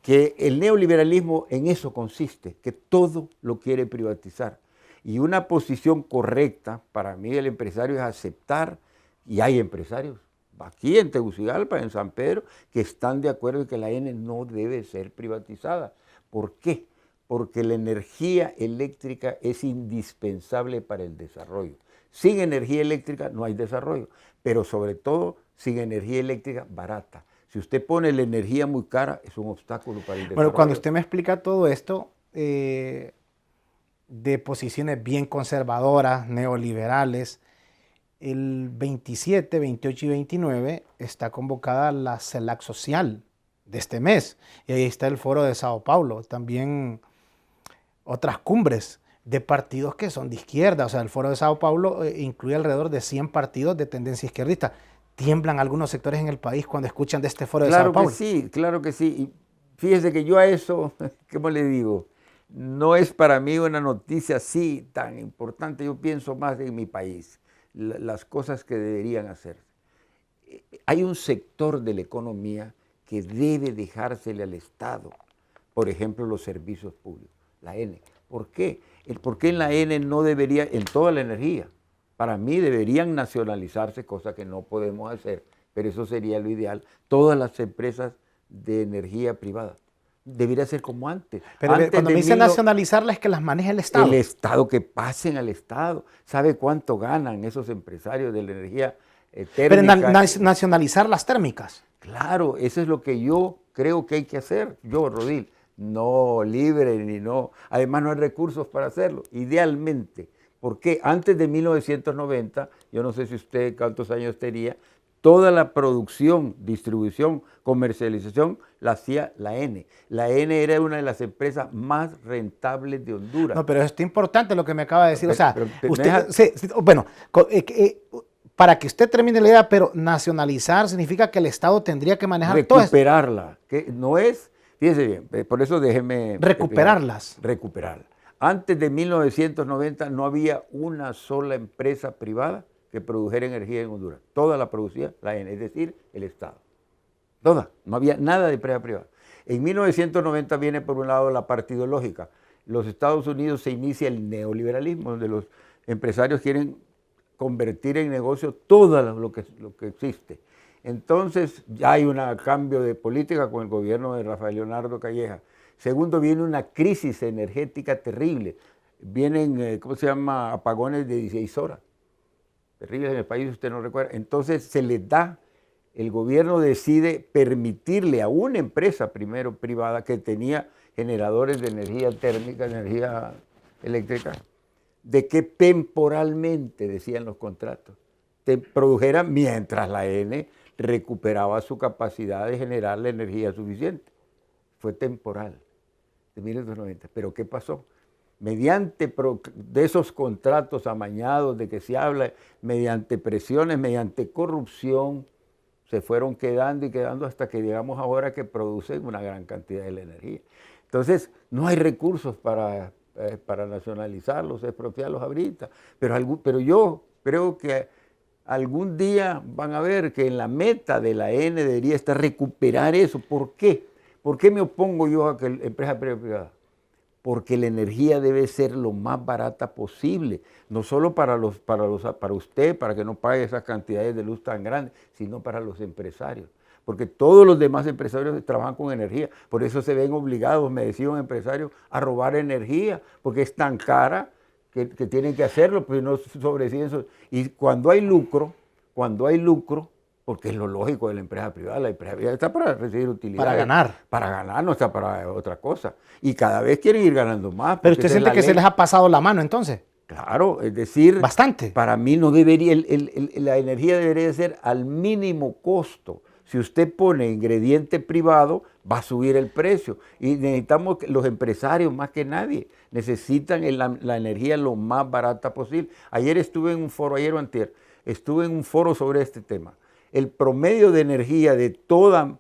que el neoliberalismo en eso consiste, que todo lo quiere privatizar. Y una posición correcta para mí del empresario es aceptar, y hay empresarios aquí en Tegucigalpa, en San Pedro, que están de acuerdo en que la ENE no debe ser privatizada. ¿Por qué? Porque la energía eléctrica es indispensable para el desarrollo. Sin energía eléctrica no hay desarrollo, pero sobre todo sin energía eléctrica barata. Si usted pone la energía muy cara, es un obstáculo para el desarrollo. Bueno, cuando usted me explica todo esto, de posiciones bien conservadoras, neoliberales, el 27, 28 y 29 está convocada la CELAC social de este mes. Y ahí está el Foro de Sao Paulo, también otras cumbres de partidos que son de izquierda. O sea, el Foro de Sao Paulo incluye alrededor de 100 partidos de tendencia izquierdista. ¿Tiemblan algunos sectores en el país cuando escuchan de este Foro de Sao Paulo? Claro que sí. Y fíjese que yo a eso, ¿cómo le digo? No es para mí una noticia así tan importante. Yo pienso más en mi país, las cosas que deberían hacer. Hay un sector de la economía que debe dejársele al Estado. Por ejemplo, los servicios públicos, la ENE. ¿Por qué? ¿Por qué en la ENE no debería, en toda la energía? Para mí deberían nacionalizarse, cosa que no podemos hacer, pero eso sería lo ideal. Todas las empresas de energía privada. Debería ser como antes. Pero antes cuando me dice nacionalizarlas es que las maneja el Estado. El Estado, que pasen al Estado. ¿Sabe cuánto ganan esos empresarios de la energía térmica? Pero nacionalizar las térmicas. Claro, eso es lo que yo creo que hay que hacer. Yo, Rodil, no libre ni no. Además no hay recursos para hacerlo, idealmente. Porque antes de 1990, yo no sé si usted cuántos años tenía, toda la producción, distribución, comercialización la hacía la ENE. La ENE era una de las empresas más rentables de Honduras. No, pero esto es importante lo que me acaba de decir. O sea, usted, bueno, para que usted termine la idea, pero nacionalizar significa que el Estado tendría que manejar todo esto. Recuperarla, que no es, fíjese bien, por eso déjeme... Recuperarlas. Recuperarla. Antes de 1990 no había una sola empresa privada que produjera energía en Honduras. Toda la producía la ENE, es decir, el Estado. Toda, no había nada de empresa privada. En 1990 viene por un lado la parte ideológica. Los Estados Unidos se inicia el neoliberalismo, donde los empresarios quieren convertir en negocio todo lo que existe. Entonces ya hay un cambio de política con el gobierno de Rafael Leonardo Calleja. Segundo, viene una crisis energética terrible. Vienen, ¿cómo se llama?, apagones de 16 horas. Terribles en el país, usted no recuerda. Entonces se les da, el gobierno decide permitirle a una empresa primero privada que tenía generadores de energía térmica, de energía eléctrica, de que temporalmente, decían los contratos, te produjera mientras la ENE recuperaba su capacidad de generar la energía suficiente. Fue temporal, de 1990. ¿Pero qué pasó? Mediante de esos contratos amañados de que se habla, mediante presiones, mediante corrupción, se fueron quedando y quedando hasta que llegamos ahora que producen una gran cantidad de la energía. Entonces, no hay recursos para nacionalizarlos, expropiarlos ahorita, pero yo creo que algún día van a ver que en la meta de la ENE debería estar recuperar eso. ¿Por qué? ¿Por qué me opongo yo a que la empresa privada? Porque la energía debe ser lo más barata posible, no solo para usted, para que no pague esas cantidades de luz tan grandes, sino para los empresarios. Porque todos los demás empresarios trabajan con energía, por eso se ven obligados, me decía un empresario, a robar energía, porque es tan cara que tienen que hacerlo, pues no sobresiden. Y cuando hay lucro, porque es lo lógico de la empresa privada está para recibir utilidades. Para ganar. Para ganar, no está para otra cosa. Y cada vez quieren ir ganando más. Pero usted siente que se les ha pasado la mano entonces. Claro, es decir... Bastante. Para mí no debería, la energía debería ser al mínimo costo. Si usted pone ingrediente privado, va a subir el precio. Y necesitamos, los empresarios más que nadie, necesitan la energía lo más barata posible. Ayer estuve en un foro, ayer o antier, estuve en un foro sobre este tema. El promedio de energía de toda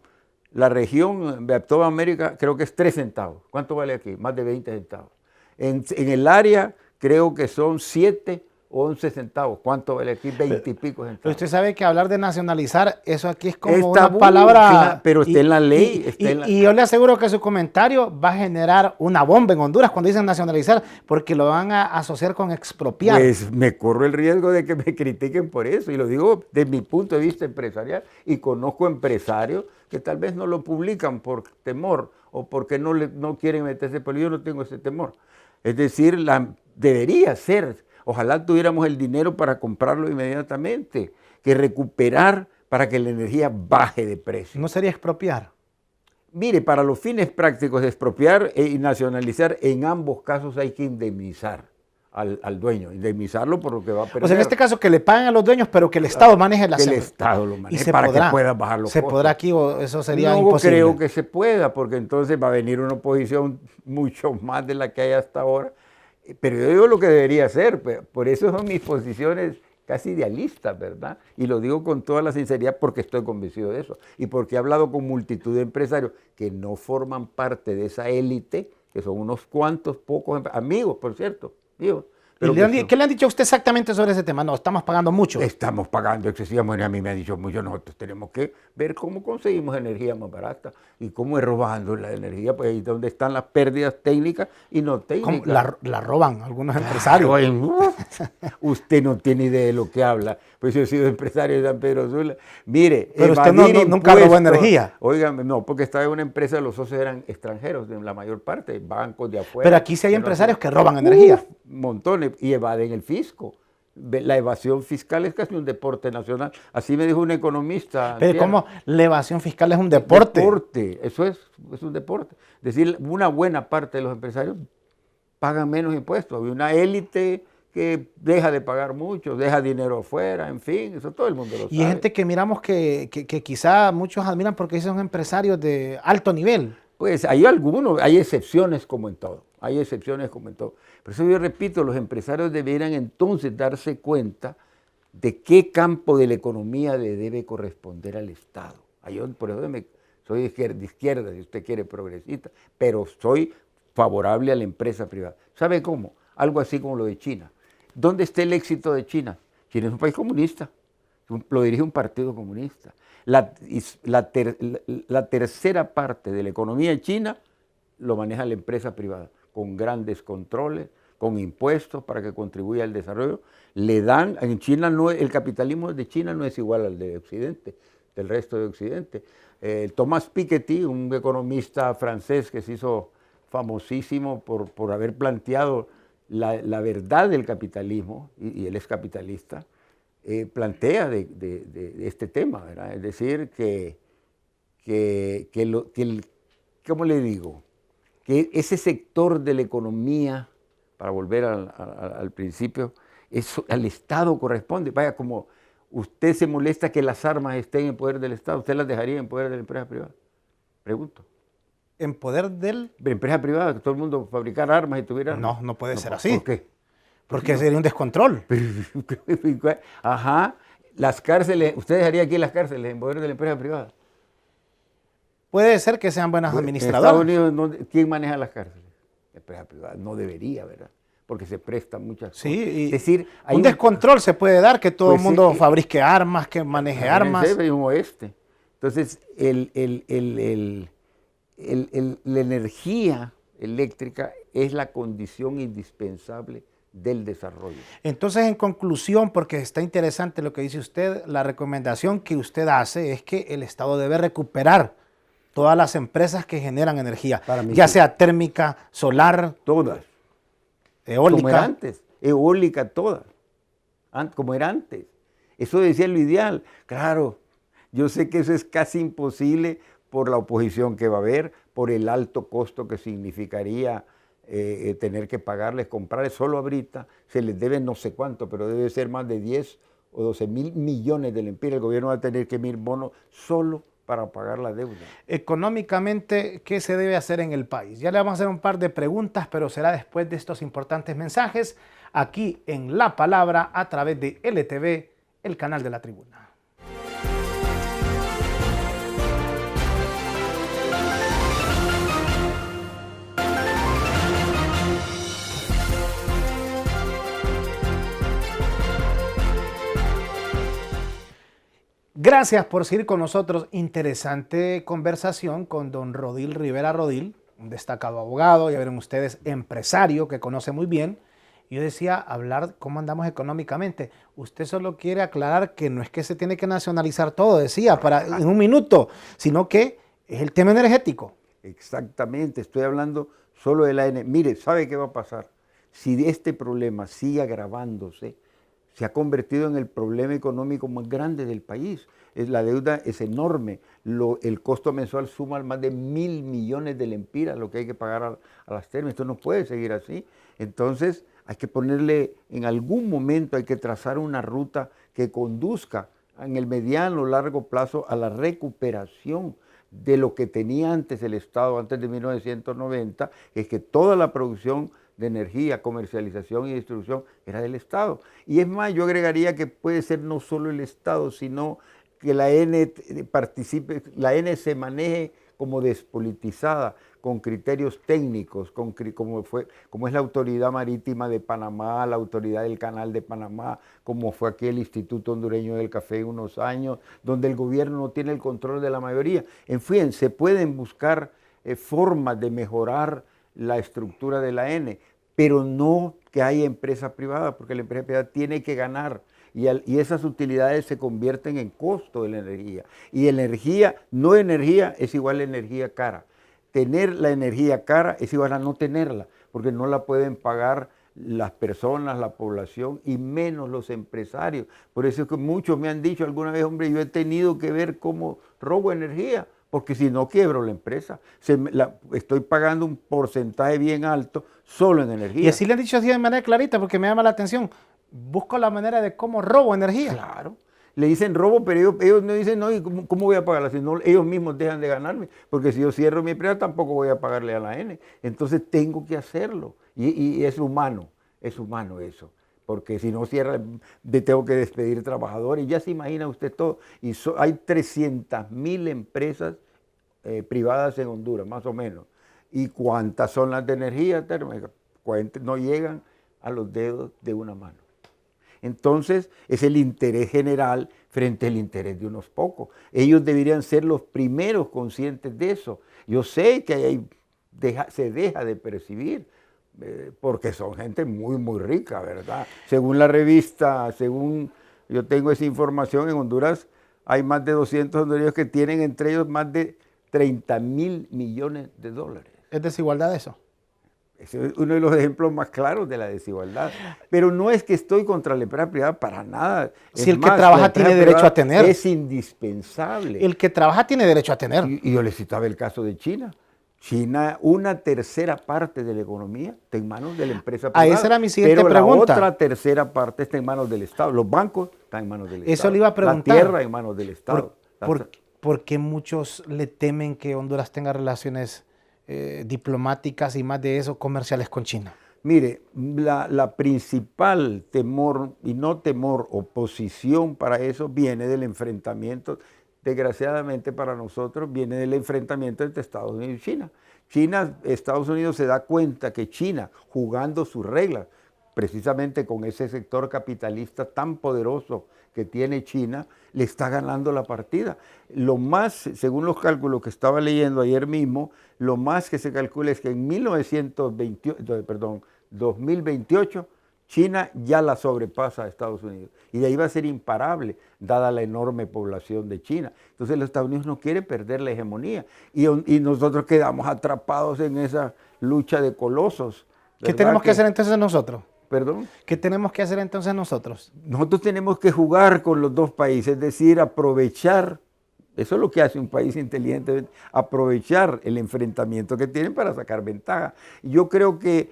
la región, de toda América, creo que es 3 centavos. ¿Cuánto vale aquí? Más de 20 centavos. En el área creo que son 7 11 centavos. ¿Cuánto vale aquí? 20 y pico Pero centavos. usted sabe que hablar de nacionalizar, eso aquí es como Es una tabú, palabra... claro, pero está en la ley. Y yo le aseguro que su comentario va a generar una bomba en Honduras cuando dicen nacionalizar, porque lo van a asociar con expropiar. Pues me corro el riesgo de que me critiquen por eso, y lo digo desde mi punto de vista empresarial, y conozco empresarios que tal vez no lo publican por temor o porque no quieren meterse, pero yo no tengo ese temor. Es decir, debería ser, ojalá tuviéramos el dinero para comprarlo inmediatamente, que recuperar para que la energía baje de precio. ¿No sería expropiar? Mire, para los fines prácticos de expropiar y nacionalizar, en ambos casos hay que indemnizar al dueño, indemnizarlo por lo que va a perder. O sea, en este caso que le paguen a los dueños, pero que el Estado maneje la que el semana. Estado lo maneje para que pueda bajar los ¿Se costos. podrá aquí o eso sería no imposible? creo que se pueda, porque entonces va a venir una oposición mucho más de la que hay hasta ahora. Pero yo digo lo que debería hacer, por eso son mis posiciones casi idealistas, ¿verdad? Y lo digo con toda la sinceridad porque estoy convencido de eso. Y porque he hablado con multitud de empresarios que no forman parte de esa élite, que son unos cuantos, pocos amigos, por cierto, amigos. ¿Y qué le han dicho a usted exactamente sobre ese tema? No, estamos pagando mucho. Estamos pagando excesivamente. A mí me han dicho mucho, nosotros tenemos que ver cómo conseguimos energía más barata y cómo es robando la energía, pues ahí es donde están las pérdidas técnicas y no técnicas. ¿Cómo la roban algunos empresarios? Usted no tiene idea de lo que habla. Pues yo he sido empresario de San Pedro Sula. Mire, pero usted nunca robó energía. Óigame, no, porque estaba en una empresa, los socios eran extranjeros, de la mayor parte, bancos de afuera. Pero aquí sí hay empresarios que roban energía. Montones, y evaden el fisco. La evasión fiscal es casi un deporte nacional. Así me dijo un economista. Pero ¿cómo la evasión fiscal es un deporte? Eso es un deporte. Es decir, una buena parte de los empresarios pagan menos impuestos. Hay una élite que deja de pagar mucho, deja dinero afuera, en fin, eso todo el mundo lo sabe. Y hay gente que miramos que quizá muchos admiran porque son empresarios de alto nivel. Pues hay algunos, hay excepciones como en todo, hay excepciones como en todo. Por eso yo repito, los empresarios deberían entonces darse cuenta de qué campo de la economía le debe corresponder al Estado. Por eso soy de izquierda, si usted quiere, progresista, pero soy favorable a la empresa privada. ¿Sabe cómo? Algo así como lo de China. ¿Dónde está el éxito de China? China es un país comunista, lo dirige un partido comunista. La tercera parte de la economía de China lo maneja la empresa privada, con grandes controles, con impuestos para que contribuya al desarrollo. En China el capitalismo de China no es igual al de Occidente, del resto de Occidente. Thomas Piketty, un economista francés que se hizo famosísimo por haber planteado la verdad del capitalismo, y él es capitalista, plantea de este tema, ¿verdad? Es decir, ¿cómo le digo? Que ese sector de la economía, para volver al principio, al Estado corresponde. Vaya, como usted se molesta que las armas estén en poder del Estado, ¿usted las dejaría en poder de la empresa privada? Pregunto. ¿En poder de la empresa privada, que todo el mundo fabricara armas y tuviera armas? No puede ser así. ¿Por qué? Porque sería un descontrol. Ajá. Las cárceles, ¿usted dejaría aquí las cárceles en poder de la empresa privada? Puede ser que sean buenas administradoras. En Estados Unidos, ¿quién maneja las cárceles? La empresa privada. No debería, ¿verdad? Porque se prestan muchas cosas. Sí, es decir, hay un descontrol se puede dar, que todo el mundo sí, fabrique armas, que maneje armas. En un oeste. Entonces, la energía eléctrica es la condición indispensable del desarrollo. Entonces, en conclusión, porque está interesante lo que dice usted, la recomendación que usted hace es que el Estado debe recuperar todas las empresas que generan energía, ya sea térmica, solar, todas, eólica. Como era antes, eólica todas, como era antes. Eso decía lo ideal. Claro, yo sé que eso es casi imposible por la oposición que va a haber, por el alto costo que significaría tener que pagarles, comprarles. Solo ahorita se les debe no sé cuánto, pero debe ser más de 10 o 12 mil millones de lempiras. El gobierno va a tener que emitir bonos solo para pagar la deuda. Económicamente, ¿qué se debe hacer en el país? Ya le vamos a hacer un par de preguntas, pero será después de estos importantes mensajes, aquí en La Palabra, a través de LTV, el canal de la Tribuna. Gracias por seguir con nosotros. Interesante conversación con don Rodil Rivera Rodil, un destacado abogado, ya verán ustedes, empresario que conoce muy bien. Yo decía, hablar cómo andamos económicamente. Usted solo quiere aclarar que no es que se tiene que nacionalizar todo, decía, en un minuto, sino que es el tema energético. Exactamente, estoy hablando solo de la ANE. Mire, ¿sabe qué va a pasar? Si este problema sigue agravándose, se ha convertido en el problema económico más grande del país. La deuda es enorme. El costo mensual suma más de 1.000 millones de lempiras, lo que hay que pagar a las termas. Esto no puede seguir así. Entonces, hay que ponerle, en algún momento hay que trazar una ruta que conduzca en el mediano o largo plazo a la recuperación de lo que tenía antes el Estado, antes de 1990, es que toda la producción de energía, comercialización y distribución era del Estado. Y es más, yo agregaría que puede ser no solo el Estado, sino que la ENE participe, la ENE se maneje como despolitizada, con criterios técnicos, como es la Autoridad Marítima de Panamá, la Autoridad del Canal de Panamá, como fue aquí el Instituto Hondureño del Café unos años, donde el gobierno no tiene el control de la mayoría. En fin, se pueden buscar formas de mejorar la estructura de la ENE, pero no que haya empresa privada, porque la empresa privada tiene que ganar. Y esas utilidades se convierten en costo de la energía. Y energía, no energía, es igual a energía cara. Tener la energía cara es igual a no tenerla, porque no la pueden pagar las personas, la población y menos los empresarios. Por eso es que muchos me han dicho alguna vez, hombre, yo he tenido que ver cómo robo energía, porque si no quiebro la empresa. Estoy pagando un porcentaje bien alto solo en energía. Y así le han dicho así de manera clarita, porque me llama la atención. Busco la manera de cómo robo energía. Claro. Le dicen robo, pero ellos no dicen, no, ¿y cómo voy a pagarla? Si no, ellos mismos dejan de ganarme, porque si yo cierro mi empresa tampoco voy a pagarle a la N. Entonces tengo que hacerlo. Y es humano eso. Porque si no cierra, tengo que despedir trabajadores. Y ya se imagina usted todo. Y hay 300.000 empresas privadas en Honduras, más o menos. ¿Y cuántas son las de energía térmica? No llegan a los dedos de una mano. Entonces, es el interés general frente al interés de unos pocos. Ellos deberían ser los primeros conscientes de eso. Yo sé que se deja de percibir, porque son gente muy, muy rica, ¿verdad? Según la revista, según yo tengo esa información, en Honduras hay más de 200 hondureños que tienen entre ellos más de 30.000 millones de dólares. ¿Es desigualdad eso? Ese es uno de los ejemplos más claros de la desigualdad. Pero no es que estoy contra la empresa privada, para nada. Si el que trabaja tiene derecho a tener. Es indispensable. El que trabaja tiene derecho a tener. Y yo les citaba el caso de China. China, una tercera parte de la economía está en manos de la empresa privada. Esa era mi siguiente pero pregunta. La otra tercera parte está en manos del Estado. Los bancos están en manos del Estado. Eso le iba a preguntar. La tierra en manos del Estado. ¿Por qué muchos le temen que Honduras tenga relaciones diplomáticas y más de eso, comerciales con China? Mire, la principal temor, y no temor, oposición para eso, viene del enfrentamiento, desgraciadamente para nosotros, viene del enfrentamiento entre Estados Unidos y China. Estados Unidos se da cuenta que China, jugando sus reglas, precisamente con ese sector capitalista tan poderoso que tiene China, le está ganando la partida. Lo más, según los cálculos que estaba leyendo ayer mismo, lo más que se calcula es que en 2028, China ya la sobrepasa a Estados Unidos. Y de ahí va a ser imparable, dada la enorme población de China. Entonces los Estados Unidos no quiere perder la hegemonía. Y nosotros quedamos atrapados en esa lucha de colosos. ¿Qué tenemos que hacer entonces nosotros? ¿Perdón? ¿Qué tenemos que hacer entonces nosotros? Nosotros tenemos que jugar con los dos países, es decir, aprovechar, eso es lo que hace un país inteligente, aprovechar el enfrentamiento que tienen para sacar ventaja. Yo creo que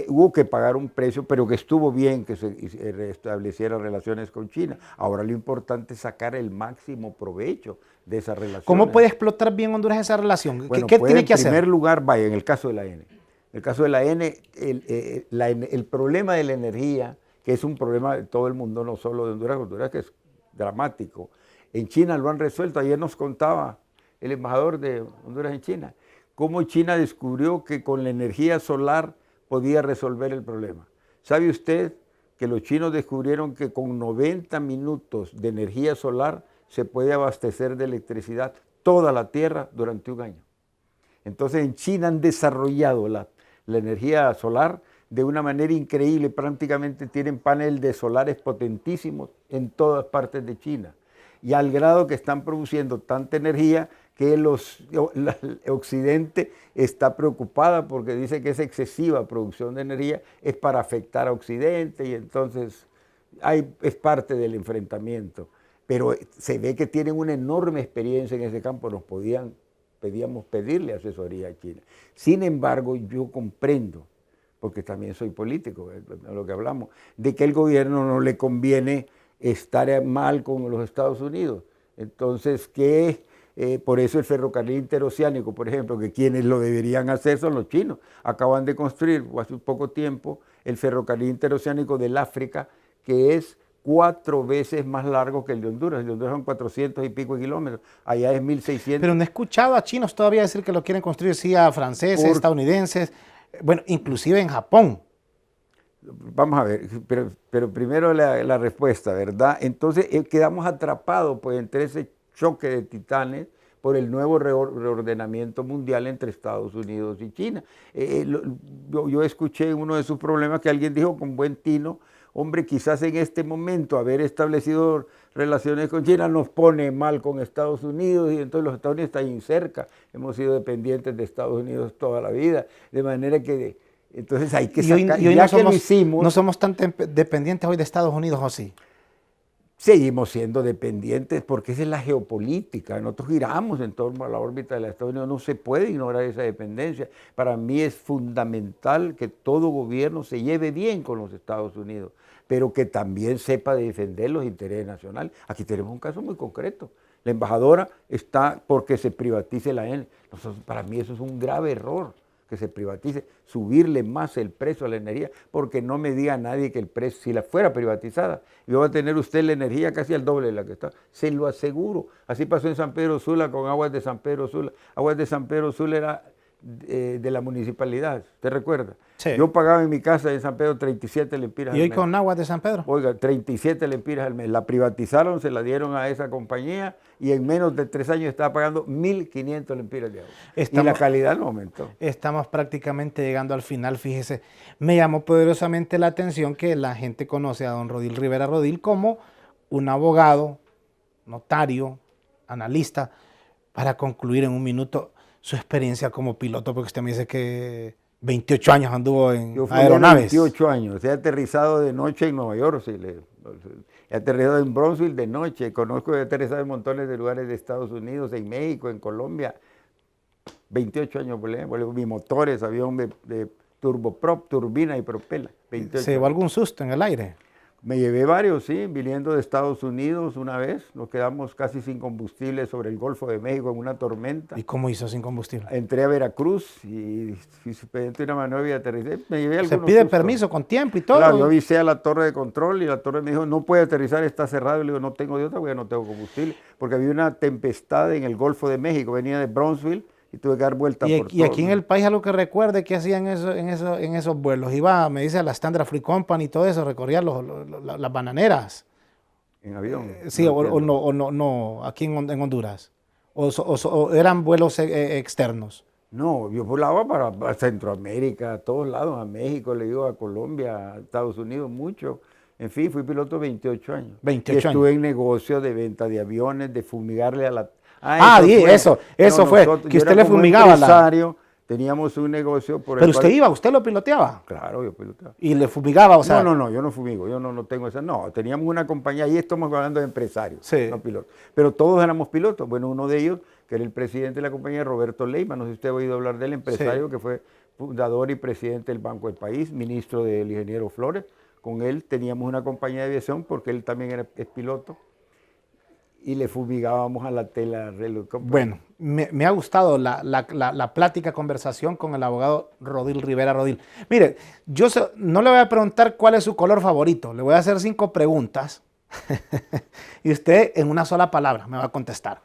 hubo que pagar un precio, pero que estuvo bien que se restablecieran relaciones con China. Ahora lo importante es sacar el máximo provecho de esa relación. ¿Cómo puede explotar bien Honduras esa relación? Bueno, ¿Qué tiene que hacer? En primer lugar, vaya, en el caso de la N. En el caso de la N, el problema de la energía, que es un problema de todo el mundo, no solo de Honduras, que es dramático. En China lo han resuelto. Ayer nos contaba el embajador de Honduras en China, cómo China descubrió que con la energía solar podía resolver el problema. ¿Sabe usted que los chinos descubrieron que con 90 minutos de energía solar se puede abastecer de electricidad toda la tierra durante un año. Entonces en China han desarrollado la energía solar de una manera increíble, prácticamente tienen paneles de solares potentísimos en todas partes de China, y al grado que están produciendo tanta energía que el Occidente está preocupada porque dice que esa excesiva producción de energía es para afectar a Occidente, y entonces es parte del enfrentamiento. Pero se ve que tienen una enorme experiencia en ese campo, podíamos pedirle asesoría a China. Sin embargo, yo comprendo, porque también soy político, de lo que hablamos, de que el gobierno no le conviene estar mal con los Estados Unidos. Entonces, por eso el ferrocarril interoceánico, por ejemplo, que quienes lo deberían hacer son los chinos. Acaban de construir hace poco tiempo el ferrocarril interoceánico del África, que es 4 veces más largo que el de Honduras. El de Honduras son 400 y pico de kilómetros, allá es 1600. Pero no he escuchado a chinos todavía decir que lo quieren construir, sí, a franceses, estadounidenses, bueno, inclusive en Japón. Vamos a ver, pero primero la respuesta, ¿verdad? Entonces quedamos atrapados pues, entre ese choque de titanes por el nuevo reordenamiento mundial entre Estados Unidos y China. Yo escuché en uno de sus problemas que alguien dijo con buen tino, hombre, quizás en este momento haber establecido relaciones con China nos pone mal con Estados Unidos, y entonces los Estados Unidos están ahí cerca, hemos sido dependientes de Estados Unidos toda la vida, de manera que entonces hay que sacar, y hoy ya no somos, que lo hicimos, no somos tan dependientes hoy de Estados Unidos, ¿o sí? Seguimos siendo dependientes porque esa es la geopolítica. Nosotros giramos en torno a la órbita de los Estados Unidos. No se puede ignorar esa dependencia. Para mí es fundamental que todo gobierno se lleve bien con los Estados Unidos, pero que también sepa defender los intereses nacionales. Aquí tenemos un caso muy concreto. La embajadora está porque se privatice la ENE. Para mí eso es un grave error, que se privatice, subirle más el precio a la energía, porque no me diga nadie que el precio, si la fuera privatizada, iba a tener usted la energía casi al doble de la que está, se lo aseguro. Así pasó en San Pedro Sula con Aguas de San Pedro Sula. Aguas de San Pedro Sula era de la municipalidad, ¿te recuerda? Sí. Yo pagaba en mi casa en San Pedro 37 lempiras al mes. ¿Y hoy con Aguas de San Pedro? Oiga, 37 lempiras al mes. La privatizaron, se la dieron a esa compañía y en menos de 3 años estaba pagando 1.500 lempiras de agua. Y la calidad no aumentó. Estamos prácticamente llegando al final, fíjese. Me llamó poderosamente la atención que la gente conoce a don Rodil Rivera Rodil como un abogado, notario, analista. Para concluir en un minuto su experiencia como piloto, porque usted me dice que 28 años anduvo en aeronaves. 28 años, he aterrizado de noche en Nueva York, he aterrizado en Bronzeville de noche, he aterrizado en montones de lugares de Estados Unidos, en México, en Colombia. 28 años volé bimotores, avión de turboprop, turbina y propela. 28 ¿Se llevó algún susto en el aire? Me llevé varios, sí, viniendo de Estados Unidos una vez, nos quedamos casi sin combustible sobre el Golfo de México en una tormenta. ¿Y cómo hizo sin combustible? Entré a Veracruz y hice una maniobra y aterricé. Me llevé ¿Se pide permiso con tiempo y todo? Claro, yo avisé a la torre de control y la torre me dijo, no puede aterrizar, está cerrado. Y le digo, no tengo de otra porque no tengo combustible. Porque había una tempestad en el Golfo de México, venía de Bronzeville y tuve que dar vuelta por todo. Y aquí en el país, algo que recuerde, ¿qué hacían en esos vuelos? Iba, me dice, a la Standard Free Company y todo eso, recorría las bananeras. ¿En avión? Sí, no, aquí en Honduras. ¿O eran vuelos externos? No, yo volaba para Centroamérica, a todos lados, a México, le digo, a Colombia, a Estados Unidos, mucho. En fin, fui piloto 28 años. 28 años. Estuve en negocios de venta de aviones, de fumigarle a la... eso fue, que usted le fumigaba empresario, teníamos un negocio por el Pero usted iba, usted lo piloteaba. Claro, yo piloteaba. ¿Y le fumigaba? O sea... No, yo no fumigo, yo no tengo esa. No, teníamos una compañía, y estamos hablando de empresarios, sí, no pilotos. Pero todos éramos pilotos. Bueno, uno de ellos, que era el presidente de la compañía, Roberto Leyma, no sé si usted ha oído hablar del empresario, sí, que fue fundador y presidente del Banco del País, ministro del ingeniero Flores. Con él teníamos una compañía de aviación porque él también es piloto. Y le fumigábamos a la tela. Bueno, me ha gustado la plática, conversación con el abogado Rodil Rivera Rodil. Mire, yo no le voy a preguntar cuál es su color favorito, le voy a hacer 5 preguntas y usted en una sola palabra me va a contestar.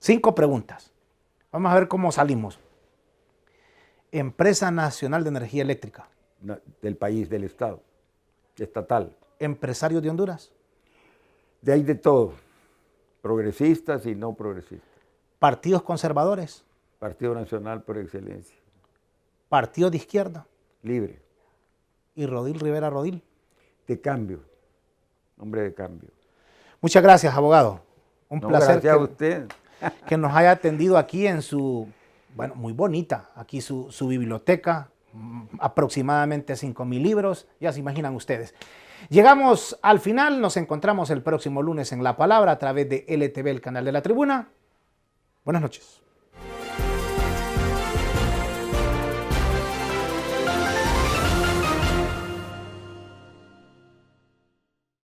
5 preguntas. Vamos a ver cómo salimos. Empresa Nacional de Energía Eléctrica. Del país, del Estado, estatal. Empresarios de Honduras. De ahí de todo. progresistas y no progresistas. Partidos conservadores, Partido Nacional por excelencia. partidos de izquierda. Libre. Y Rodil Rivera Rodil. De cambio. Hombre de cambio. Muchas gracias, abogado. Un No, placer gracias a usted. que nos haya atendido aquí en su, bueno, muy bonita, aquí su biblioteca, aproximadamente 5,000 libros, ya se imaginan ustedes. Llegamos al final, nos encontramos el próximo lunes en La Palabra a través de LTV, el canal de la Tribuna. Buenas noches.